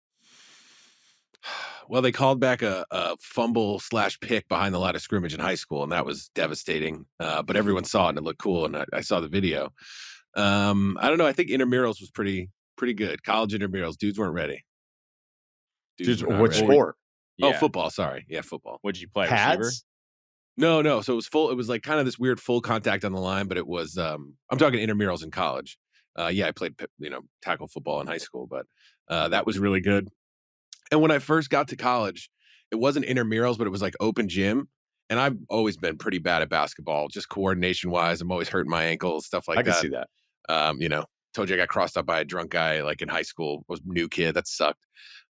Well, they called back a fumble/pick behind the line of scrimmage in high school, and that was devastating. But everyone saw it, and it looked cool, and I saw the video. I don't know. I think intramurals was pretty good. College intramurals, dudes weren't ready.
What sport?
Yeah. Oh, football. Sorry. Yeah, football.
What did you play?
Pads?
Receiver?
No. So it was full. It was like kind of this weird full contact on the line, but it was. I'm talking intramurals in college. Yeah, I played tackle football in high school, but that was really good. And when I first got to college, it wasn't intramurals, but it was like open gym. And I've always been pretty bad at basketball, just coordination wise. I'm always hurting my ankles, stuff like that.
I can see that.
Told you I got crossed up by a drunk guy like in high school. I was a new kid. That sucked.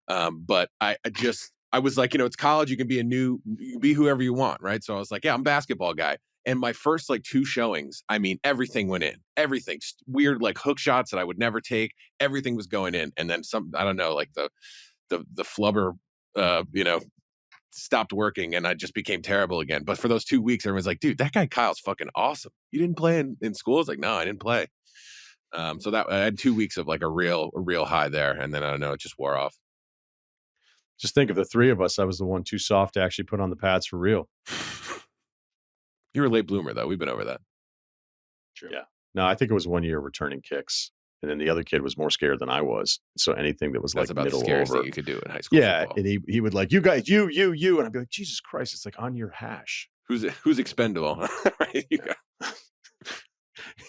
But I was like, it's college. You can be whoever you want, right? So I was like, yeah, I'm a basketball guy. And my first like 2 showings, I mean, everything went in. Everything weird, like hook shots that I would never take. Everything was going in. And then I don't know, like the flubber, stopped working, and I just became terrible again. But for those 2 weeks, everyone's like, dude, that guy Kyle's fucking awesome. You didn't play in school? I was like, no, I didn't play. So that I had 2 weeks of like a real high there. And then I don't know, it just wore off.
Just think of the 3 of us. I was the one too soft to actually put on the pads for real.
You were a late bloomer, though. We've been over that.
True. Yeah. No, I think it was 1 year returning kicks, and then the other kid was more scared than I was. So anything that was
That's
like
about
middle
the scariest
over,
thing you could do in high school.
Yeah,
football.
and he would like, you guys, you, and I'd be like, Jesus Christ, it's like on your hash.
Who's expendable? Right?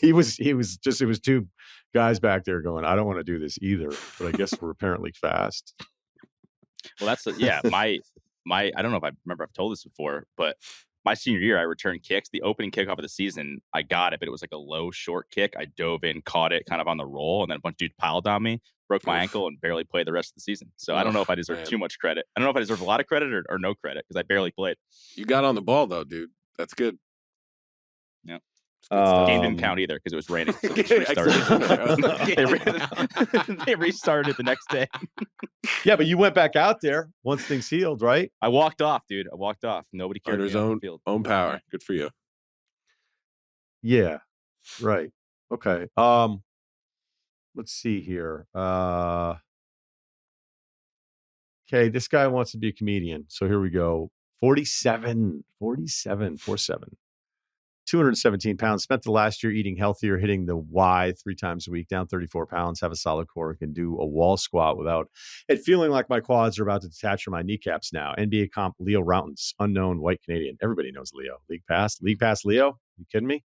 It was 2 guys back there going, I don't want to do this either, but I guess we're apparently fast.
Well, that's my I don't know if I remember I've told this before, but my senior year, I returned kicks. The opening kickoff of the season, I got it, but it was like a low, short kick. I dove in, caught it kind of on the roll, and then a bunch of dudes piled on me, broke my ankle, and barely played the rest of the season. So I don't know if I deserve too much credit. I don't know if I deserve a lot of credit or no credit because I barely played.
You got on the ball, though, dude. That's good.
Yeah. Game didn't count either because it was raining. So they restarted it the next day.
Yeah, but you went back out there once things healed, right?
I walked off, dude. I walked off. Nobody cared.
Under his own power. Good for you.
Yeah, right. Okay. Let's see here. Okay, this guy wants to be a comedian. So here we go. 47, 217 pounds. Spent the last year eating healthier, hitting the Y 3 times a week, down 34 pounds, have a solid core, can do a wall squat without it feeling like my quads are about to detach from my kneecaps now. NBA comp Leo Routins, unknown white Canadian. Everybody knows Leo. League pass Leo? You kidding me?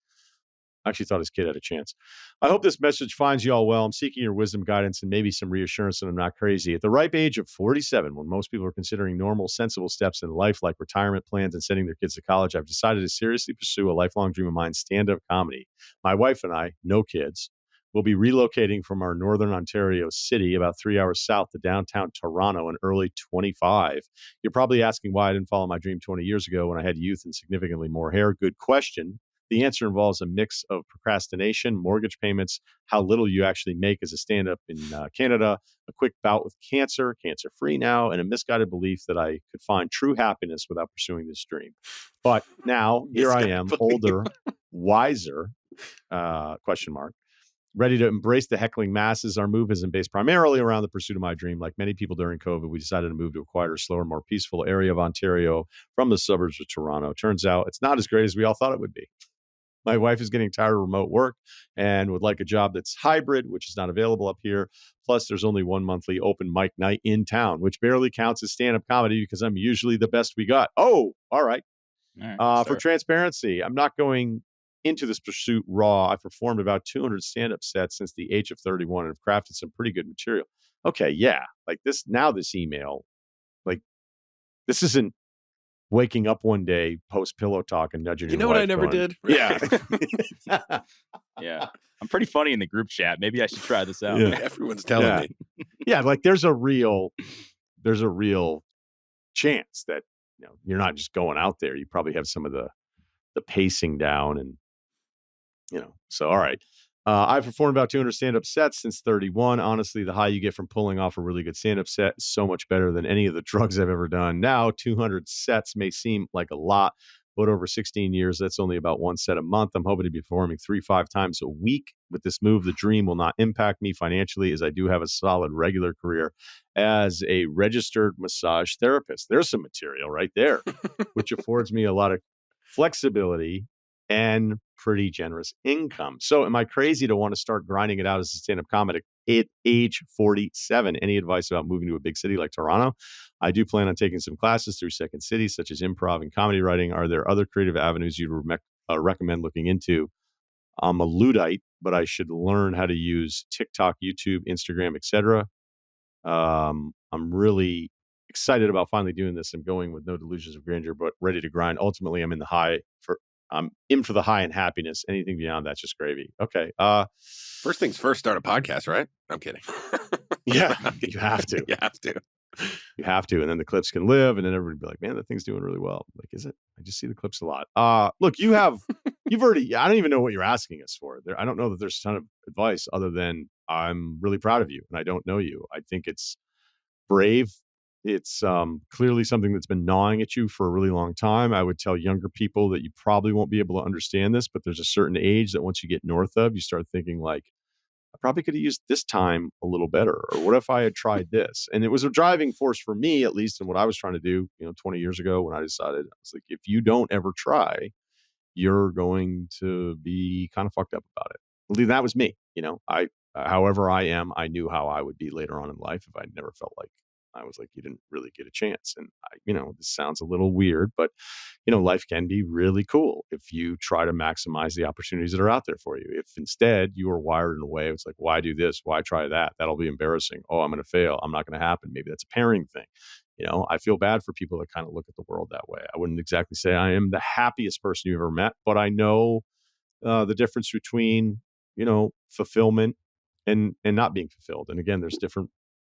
I actually thought his kid had a chance. I hope this message finds you all well. I'm seeking your wisdom, guidance, and maybe some reassurance that I'm not crazy. At the ripe age of 47, when most people are considering normal, sensible steps in life like retirement plans and sending their kids to college, I've decided to seriously pursue a lifelong dream of mine, stand-up comedy. My wife and I, no kids, will be relocating from our northern Ontario city about 3 hours south to downtown Toronto in early 25. You're probably asking why I didn't follow my dream 20 years ago when I had youth and significantly more hair. Good question. The answer involves a mix of procrastination, mortgage payments, how little you actually make as a stand-up in Canada, a quick bout with cancer-free now, and a misguided belief that I could find true happiness without pursuing this dream. But now, here I am, older, wiser, ready to embrace the heckling masses. Our move isn't based primarily around the pursuit of my dream. Like many people during COVID, we decided to move to a quieter, slower, more peaceful area of Ontario from the suburbs of Toronto. Turns out it's not as great as we all thought it would be. My wife is getting tired of remote work and would like a job that's hybrid, which is not available up here. Plus, there's only one monthly open mic night in town, which barely counts as stand-up comedy because I'm usually the best we got. Oh, all right. For transparency, I'm not going into this pursuit raw. I've performed about 200 stand-up sets since the age of 31 and have crafted some pretty good material. Okay, yeah. Like this email, like this isn't waking up one day, post pillow talk, and nudging.
You know what I never did?
Yeah.
Yeah. I'm pretty funny in the group chat. Maybe I should try this out.
Yeah. Everyone's telling me.
Yeah, like there's a real chance that you're not just going out there. You probably have some of the pacing down, and so all right. I've performed about 200 stand-up sets since 31. Honestly, the high you get from pulling off a really good stand-up set is so much better than any of the drugs I've ever done. Now, 200 sets may seem like a lot, but over 16 years, that's only about one set a month. I'm hoping to be performing 3-5 times a week. With this move, the dream will not impact me financially, as I do have a solid regular career as a registered massage therapist. There's some material right there, which affords me a lot of flexibility and pretty generous income. So am I crazy to want to start grinding it out as a stand-up comic at age 47? Any advice about moving to a big city like Toronto? I do plan on taking some classes through Second City, such as improv and comedy writing. Are there other creative avenues you'd recommend looking into? I'm a Luddite, but I should learn how to use TikTok, YouTube, Instagram, etc. I'm really excited about finally doing this and going with no delusions of grandeur, but ready to grind. Ultimately, I'm in for the high and happiness. Anything beyond that's just gravy. Okay.
First things first, start a podcast, right? I'm kidding.
Yeah, you have to.
You have to.
You have to. And then the clips can live, and then everybody be like, man, that thing's doing really well. Like, is it? I just see the clips a lot. Look, you've already, I don't even know what you're asking us for. I don't know that there's a ton of advice other than I'm really proud of you and I don't know you. I think it's brave. It's clearly something that's been gnawing at you for a really long time. I would tell younger people that you probably won't be able to understand this, but there's a certain age that once you get north of, you start thinking like, I probably could have used this time a little better. Or what if I had tried this? And it was a driving force for me, at least in what I was trying to do, 20 years ago when I decided, I was like, if you don't ever try, you're going to be kind of fucked up about it. At least that was me. However I am, I knew how I would be later on in life if I never felt like I was like, you didn't really get a chance. And this sounds a little weird, but life can be really cool if you try to maximize the opportunities that are out there for you. If instead you are wired in a way, it's like, why do this? Why try that? That'll be embarrassing. Oh, I'm going to fail. I'm not going to happen. Maybe that's a parenting thing. I feel bad for people that kind of look at the world that way. I wouldn't exactly say I am the happiest person you've ever met, but I know the difference between, fulfillment and not being fulfilled. And again, there's different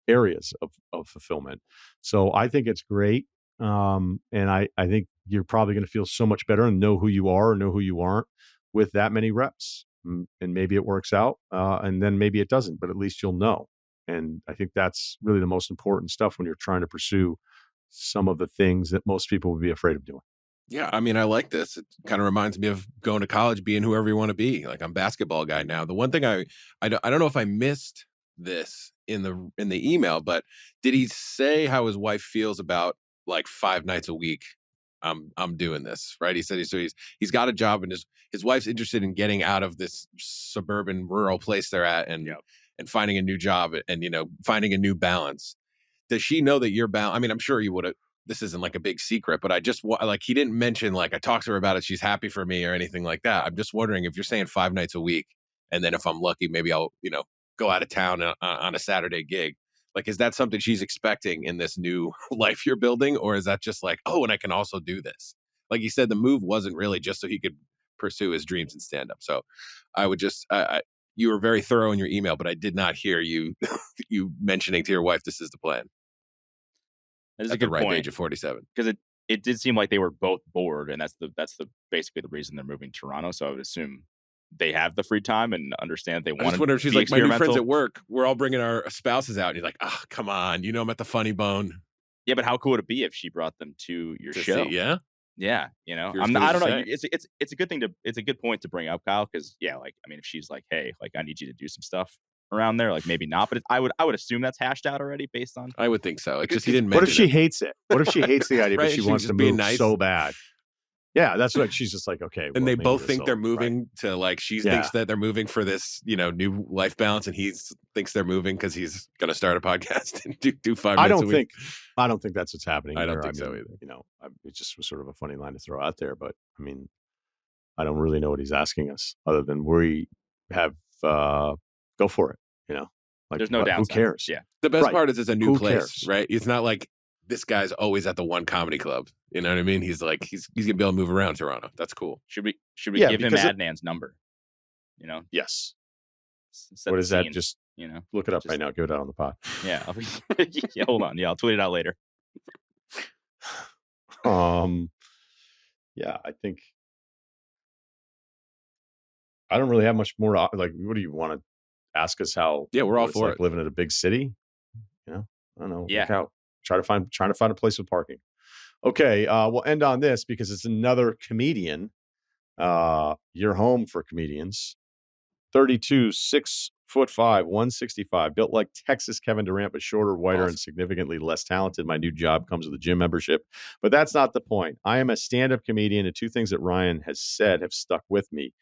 areas of fulfillment. So I think it's great. And I think you're probably going to feel so much better and know who you are and know who you aren't with that many reps. And maybe it works out and then maybe it doesn't, but at least you'll know. And I think that's really the most important stuff when you're trying to pursue some of the things that most people would be afraid of doing.
Yeah, I mean, I like this. It kind of reminds me of going to college, being whoever you want to be. Like, I'm a basketball guy now. The one thing I don't know if I missed this in the email, but did he say how his wife feels about like 5 nights a week? I'm doing this, right? He said he's got a job and his wife's interested in getting out of this suburban rural place they're at and finding a new job and finding a new balance. Does she know that you're bound? I mean, I'm sure you would have. This isn't like a big secret, but I just like, he didn't mention like I talked to her about it. She's happy for me or anything like that. I'm just wondering if you're saying 5 nights a week, and then if I'm lucky, maybe I'll, go out of town on a Saturday gig. Like, is that something she's expecting in this new life you're building? Or is that just like, oh, and I can also do this? Like you said, the move wasn't really just so he could pursue his dreams and stand up. So I would just, you were very thorough in your email, but I did not hear you, you mentioning to your wife, this is the plan.
That is
At
a good
the right
point,
age of 47.
because it did seem like they were both bored, and that's the basically the reason they're moving to Toronto. So I would assume they have the free time and understand that they want.
I just wonder if she's like, my new friends at work, we're all bringing our spouses out. And you're like, oh, come on, I'm at the Funny Bone.
Yeah, but how cool would it be if she brought them to your show?
See, yeah,
yeah. I don't know. It's a good thing it's a good point to bring up, Kyle, because like, I mean, if she's like, hey, like, I need you to do some stuff around there, like, maybe not, but I would assume that's hashed out already based on.
I would think so. It's just he didn't mention.
What if she hates it? What if she hates the idea, but she wants to move so bad? Yeah, that's what she's just like, okay.
And they both think they're moving to, like, she thinks that they're moving for this, new life balance, and he thinks they're moving because he's going to start a podcast and do 5 minutes a week.
I don't think that's what's happening.
I don't think so either.
It just was sort of a funny line to throw out there, but I mean, I don't really know what he's asking us other than we have go for it. Like,
there's no doubt.
Who cares?
Yeah.
The best part is it's a new place,
cares?
right? It's not like this guy's always at the one comedy club. You know what I mean? He's like, he's gonna be able to move around Toronto. That's cool.
Should we give him Adnan's number?
Yes. What is that? Just look it up right now. Give it out on the pod.
Yeah. Yeah. Hold on. Yeah, I'll tweet it out later.
Yeah, I think I don't really have much more. Like, what do you want to ask us? How?
Yeah, we're all for it.
Living in a big city. I don't know.
Yeah.
Look out. Trying to find a place with parking. Okay, we'll end on this because it's another comedian. You're home for comedians. 32, 6'5", 165, built like Texas Kevin Durant, but shorter, whiter, and significantly less talented. My new job comes with a gym membership, but that's not the point. I am a stand-up comedian, and 2 things that Ryen has said have stuck with me.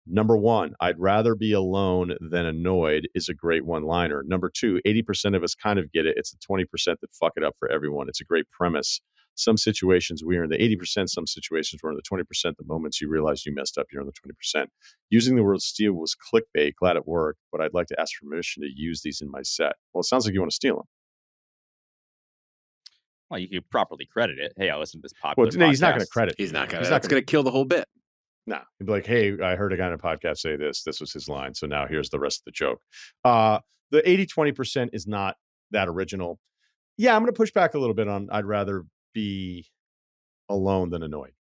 Number 1, I'd rather be alone than annoyed is a great one-liner. Number 2, 80% of us kind of get it. It's the 20% that fuck it up for everyone. It's a great premise. Some situations we are in the 80%, some situations we're in the 20%. The moments you realize you messed up, you're in the 20%. Using the word steal was clickbait. Glad it worked, but I'd like to ask permission to use these in my set. Well, it sounds like you want to steal them.
Well, you could properly credit it. Hey, I listened to this popular podcast.
No, he's not going to credit.
He's not going to. That's going to kill the whole bit.
No, he'd be like, hey, I heard a guy on a podcast say this. This was his line. So now here's the rest of the joke. The 80-20% is not that original. Yeah, I'm going to push back a little bit on I'd rather be alone than annoyed.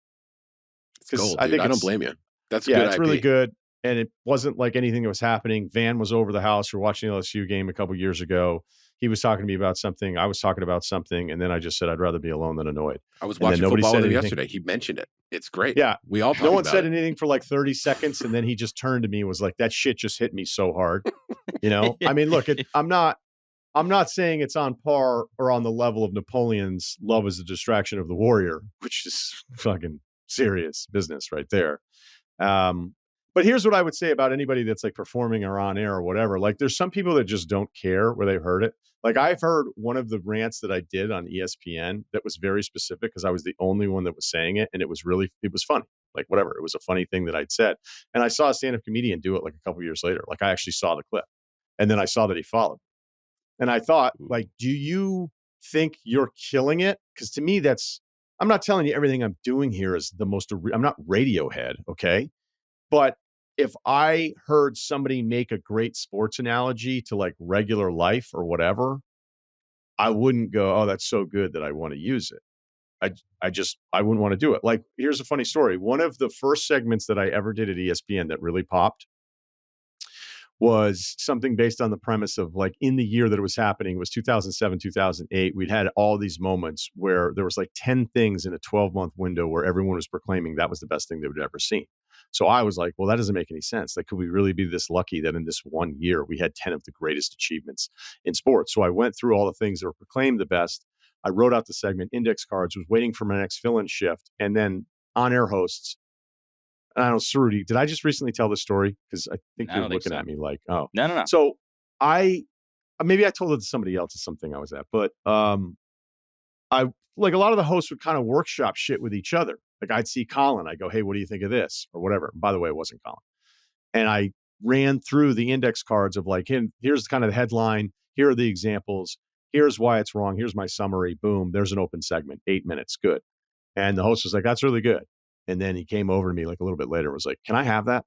It's gold, I don't blame you. That's good.
It's really good. And it wasn't like anything that was happening. Van was over the house. We're watching the LSU game a couple years ago. He was talking to me about something. I was talking about something. And then I just said, I'd rather be alone than annoyed.
I was watching football with him yesterday. He mentioned it. It's great.
Yeah.
We all
No one said anything for like 30 seconds. And then he just turned to me and was like, that shit just hit me so hard. I mean, look, I'm not saying it's on par or on the level of Napoleon's Love is the Distraction of the Warrior, which is fucking serious business right there. But here's what I would say about anybody that's like performing or on air or whatever. Like there's some people that just don't care where they've heard it. Like I've heard one of the rants that I did on ESPN that was very specific because I was the only one that was saying it. And it was funny. Like whatever. It was a funny thing that I'd said. And I saw a stand-up comedian do it like a couple years later. Like I actually saw the clip. And then I saw that he followed. And I thought, like, do you think you're killing it? Because to me, I'm not telling you everything I'm doing here is I'm not Radiohead, okay? But if I heard somebody make a great sports analogy to like regular life or whatever, I wouldn't go, oh, that's so good that I want to use it. I wouldn't want to do it. Like, here's a funny story. One of the first segments that I ever did at ESPN that really popped was something based on the premise of like in the year that it was happening, it was 2007, 2008. We'd had all these moments where there was like 10 things in a 12-month window where everyone was proclaiming that was the best thing they would ever seen. So I was like, well, that doesn't make any sense. Like, could we really be this lucky that in this one year we had 10 of the greatest achievements in sports? So I went through all the things that were proclaimed the best. I wrote out the segment, index cards, was waiting for my next fill-in shift, and then on-air hosts. I don't know, Ceruti, did I just recently tell this story? Because I think you're looking at me like, oh.
No.
So maybe I told it to somebody else at something I was at, but I like a lot of the hosts would kind of workshop shit with each other. Like I'd see Colin, I go, hey, what do you think of this? Or whatever. And by the way, it wasn't Colin. And I ran through the index cards of like, here's kind of the headline. Here are the examples. Here's why it's wrong. Here's my summary. Boom. There's an open segment. 8 minutes. Good. And the host was like, that's really good. And then he came over to me like a little bit later and was like, can I have that?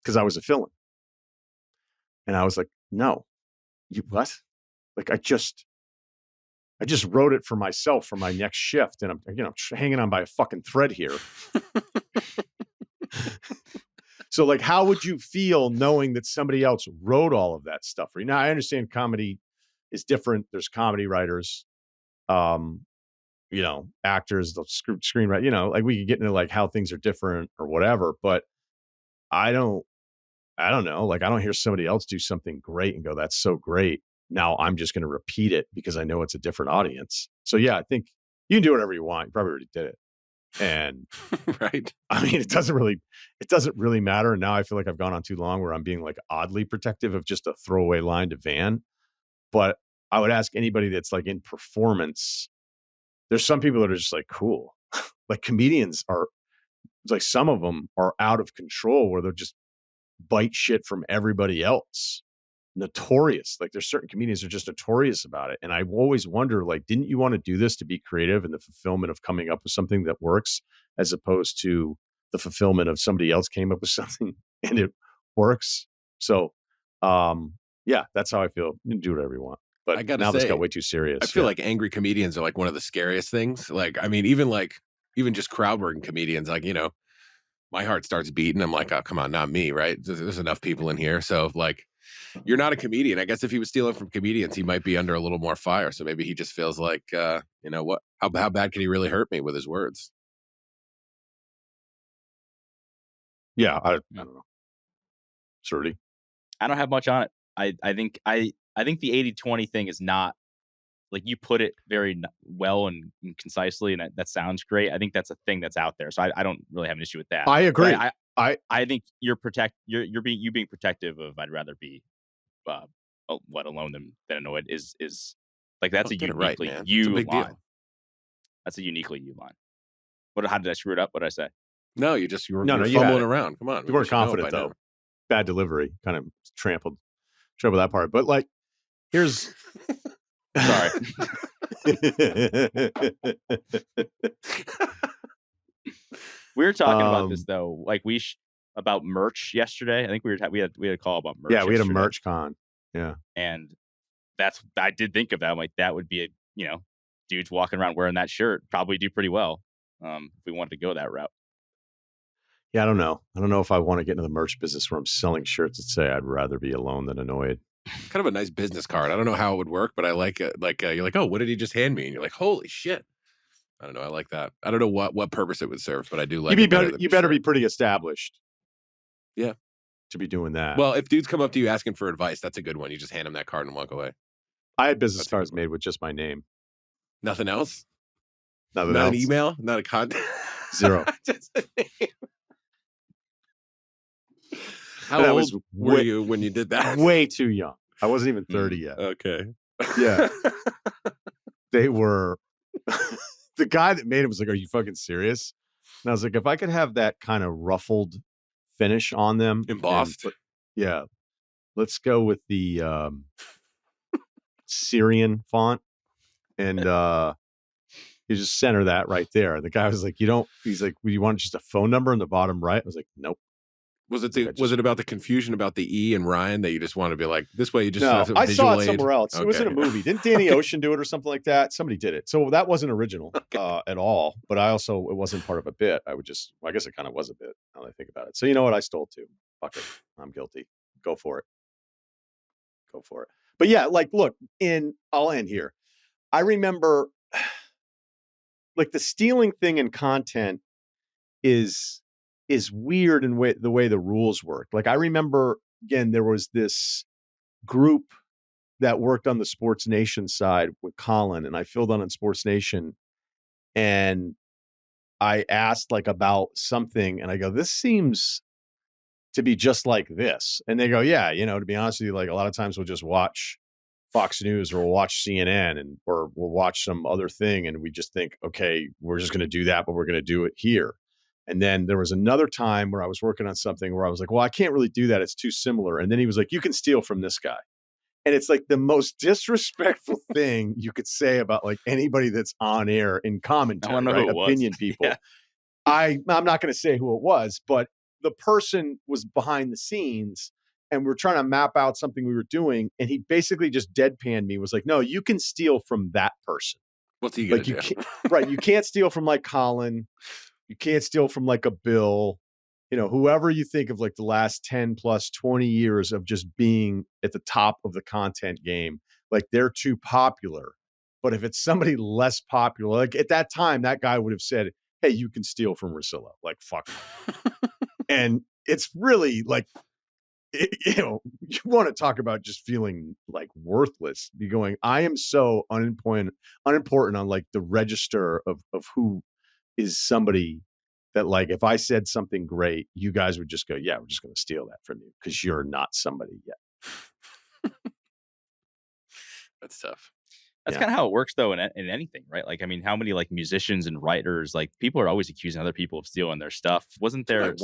Because I was a fill-in. And I was like, no. You what? Like I just wrote it for myself for my next shift. And I'm hanging on by a fucking thread here. So like, how would you feel knowing that somebody else wrote all of that stuff for you? Now I understand comedy is different. There's comedy writers, actors, the screenwriter, like we could get into like how things are different or whatever, but I don't know. Like I don't hear somebody else do something great and go, that's so great. Now I'm just going to repeat it because I know it's a different audience. So yeah, I think you can do whatever you want. You probably already did it. And
right.
I mean, it doesn't really matter. And now I feel like I've gone on too long where I'm being like oddly protective of just a throwaway line to Van. But I would ask anybody that's like in performance, there's some people that are just like, cool. Like comedians are like, some of them are out of control where they're just bite shit from everybody else. Notorious. Like there's certain comedians that are just notorious about it. And I always wonder, like, didn't you want to do this to be creative and the fulfillment of coming up with something that works as opposed to the fulfillment of somebody else came up with something and it works? So, yeah, that's how I feel. You can do whatever you want. But
I gotta
now this
say,
got way too serious.
I feel like angry comedians are like one of the scariest things. Like, I mean, even just crowd working comedians, like, my heart starts beating. I'm like, oh, come on, not me, right? There's enough people in here. So like, you're not a comedian. I guess if he was stealing from comedians, he might be under a little more fire. So maybe he just feels like, what? How bad can he really hurt me with his words?
Yeah, I don't know. Ceruti?
I don't have much on it. I think the 80-20 thing is not like you put it very well and concisely, and that sounds great. I think that's a thing that's out there, so I don't really have an issue with that.
I agree.
I think you're being protective of. I'd rather be alone than annoyed is like that's a uniquely you line. That's a uniquely you line. How did I screw it up? What did I say?
No, you were fumbling around. Come on,
you weren't confident though. Bad delivery, kind of trampled that part. But like, here's.
Sorry. We were talking about this though, like about merch yesterday. I think we had a call about merch.
Yeah, we had a merch con. Yeah,
and I did think of that. I'm like, that would be dudes walking around wearing that shirt probably do pretty well if we wanted to go that route.
Yeah, I don't know if I want to get into the merch business where I'm selling shirts that say I'd rather be alone than annoyed.
Kind of a nice business card. I don't know how it would work, but I like it. Like you're like, oh, what did he just hand me? And you're like, holy shit. I don't know. I like that. I don't know what purpose it would serve, but I do like it.
You better be pretty established.
Yeah.
To be doing that.
Well, if dudes come up to you asking for advice, that's a good one. You just hand them that card and walk away.
I had business cards made with just my name.
Nothing else?
Not
an email? Not a contact?
Zero.
Just a name. How old were you when you did that?
Way too young. I wasn't even 30 yet.
Okay.
Yeah. They were the guy that made it was like, "Are you fucking serious?" And I was like, if I could have that kind of ruffled finish on them,
Embossed.
Yeah. Let's go with the Syrian font. And you just center that right there. The guy was like, he's like, well, you want just a phone number in the bottom right? I was like, nope.
Was it about the confusion about the E and Ryan that you just want to be like, this way you just
No,
have
I saw it
aid?
somewhere else.
Okay.
It was in a movie. Didn't Danny Ocean do it or something like that? Somebody did it. So that wasn't original at all. But it wasn't part of a bit. I guess it kind of was a bit now that I think about it. So you know what? I stole too. Fuck it. I'm guilty. Go for it. But yeah, like, look, I'll end here. I remember like the stealing thing in content is weird in the way the rules work. Like I remember, again, there was this group that worked on the Sports Nation side with Colin, and I filled on Sports Nation, and I asked like about something, and I go, this seems to be just like this. And they go, yeah, to be honest with you, like a lot of times we'll just watch Fox News or we'll watch CNN or we'll watch some other thing. And we just think, okay, we're just going to do that, but we're going to do it here. And then there was another time where I was working on something where I was like, well, I can't really do that. It's too similar. And then he was like, you can steal from this guy. And it's like the most disrespectful thing you could say about like anybody that's on air in commentary, right? Opinion people. Yeah. I'm not going to say who it was, but the person was behind the scenes and we're trying to map out something we were doing. And he basically just deadpanned me, was like, no, you can steal from that person.
What's he going to do?
Right. You can't steal from like Colin. You can't steal from like a Bill, whoever you think of like the last 10 plus 20 years of just being at the top of the content game. Like they're too popular. But if it's somebody less popular, like at that time, that guy would have said, hey, you can steal from Russillo. Like, fuck. And it's really like, you want to talk about just feeling like worthless. Be going, I am so unimportant on like the register of who is somebody that like, if I said something great, you guys would just go, yeah, we're just going to steal that from you because you're not somebody yet.
That's tough.
That's kind of how it works, though, in anything, right? Like, I mean, how many like musicians and writers, like people are always accusing other people of stealing their stuff. Wasn't there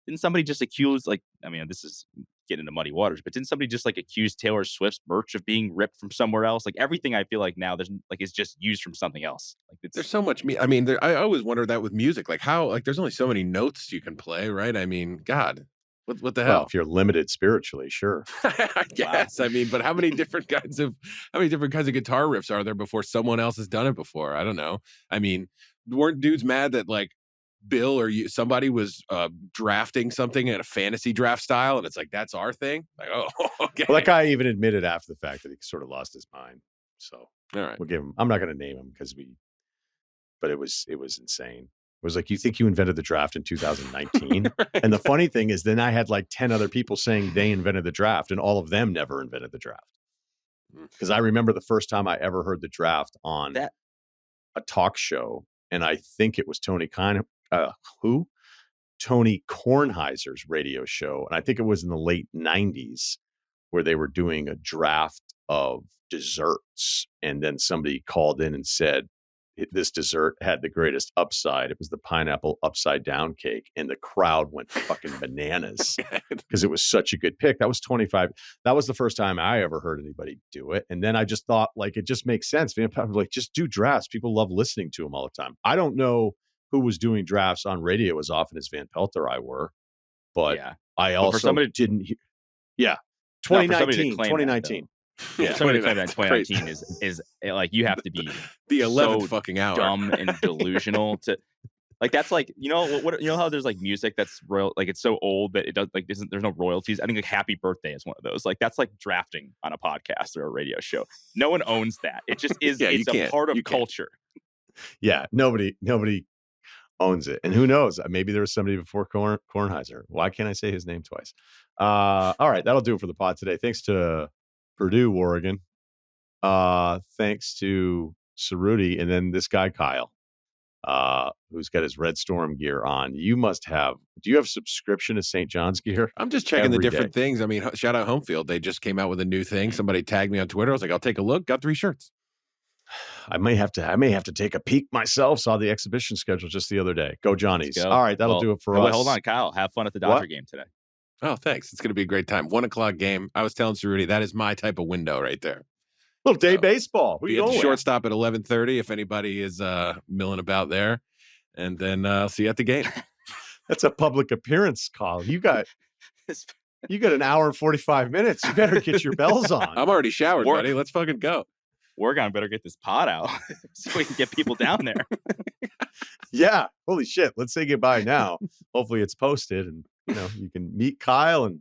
didn't somebody just accuse, like, I mean, this is getting into muddy waters, but didn't somebody just like accuse Taylor Swift's merch of being ripped from somewhere else? Like everything I feel like now there's like is just used from something else. Like
there's so much. I mean, I always wonder that with music, like how like there's only so many notes you can play, right? I mean, God. What the hell?
Well, if you're limited spiritually, sure.
I guess. Wow. I mean, but how many different kinds of guitar riffs are there before someone else has done it before? I don't know. I mean, weren't dudes mad that like Bill or somebody was drafting something in a fantasy draft style, and it's like that's our thing? Like, oh, okay.
Well, that guy even admitted after the fact that he sort of lost his mind. So,
all right,
we'll give him. I'm not going to name him but it was insane. It was like, you think you invented the draft in 2019? Right. And the funny thing is then I had like 10 other people saying they invented the draft and all of them never invented the draft. Because I remember the first time I ever heard the draft on a talk show. And I think it was Tony Kornheiser's radio show. And I think it was in the late 90s where they were doing a draft of desserts. And then somebody called in and said, this dessert had the greatest upside. It was the pineapple upside down cake. And the crowd went fucking bananas because it was such a good pick. That was 25. That was the first time I ever heard anybody do it. And then I just thought like, it just makes sense. Like, just do drafts. People love listening to them all the time. I don't know who was doing drafts on radio as often as Van Pelt or I were, but yeah. I also didn't hear. Yeah. 2019.
Yeah, somebody to claim that 2019 is like you have to be
the 11th fucking hour,
dumb and delusional to like that's like what how there's like music that's royal, like it's so old that it does like there's no royalties. I think like Happy Birthday is one of those. Like that's like drafting on a podcast or a radio show. No one owns that. It just is. It's a part of culture.
Yeah, nobody owns it, and who knows? Maybe there was somebody before Kornheiser. Why can't I say his name twice? All right, that'll do it for the pod today. Thanks to Purdue, Wargon. Thanks to Ceruti, and then this guy Kyle. who's got his Red Storm gear on. You must have. Do you have subscription to St. John's gear?
I'm just checking the
Every
different things. I mean, shout out Homefield. They just came out with a new thing. Somebody tagged me on Twitter. I was like, I'll take a look. Got 3 shirts.
I may have to take a peek myself. Saw the exhibition schedule just the other day. Go Johnnies.
Go.
All right, that'll do it for us.
Wait, hold on, Kyle. Have fun at the Dodger game today.
Oh, thanks. It's going to be a great time. 1:00 game. I was telling Ceruti, that is my type of window right there.
Little day baseball. Who
Be
you
at
going
the
with?
shortstop at 11:30 if anybody is milling about there. And then see you at the game.
That's a public appearance call. You got an hour and 45 minutes. You better get your bells on.
I'm already showered, buddy. Let's fucking go.
Wargon better get this pod out so we can get people down there.
Yeah. Holy shit. Let's say goodbye now. Hopefully it's posted and you can meet Kyle and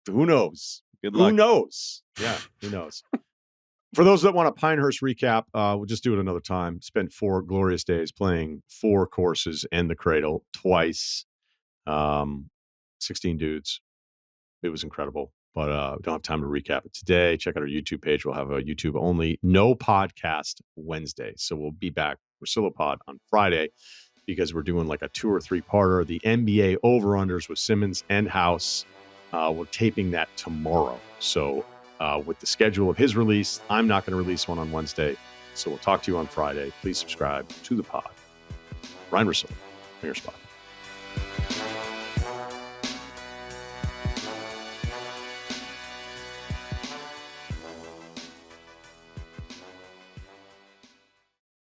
who knows?
Good luck.
Who knows? Yeah, who knows? For those that want a Pinehurst recap, we'll just do it another time. Spent 4 glorious days playing 4 courses and the Cradle twice. 16 dudes. It was incredible. But we don't have time to recap it today. Check out our YouTube page. We'll have a YouTube only, no podcast Wednesday. So we'll be back for Russillo Pod on Friday because we're doing like a 2 or 3-parter. The NBA over-unders with Simmons and House. We're taping that tomorrow. So with the schedule of his release, I'm not going to release one on Wednesday. So we'll talk to you on Friday. Please subscribe to the pod. Ryen Russillo, Finger Spot.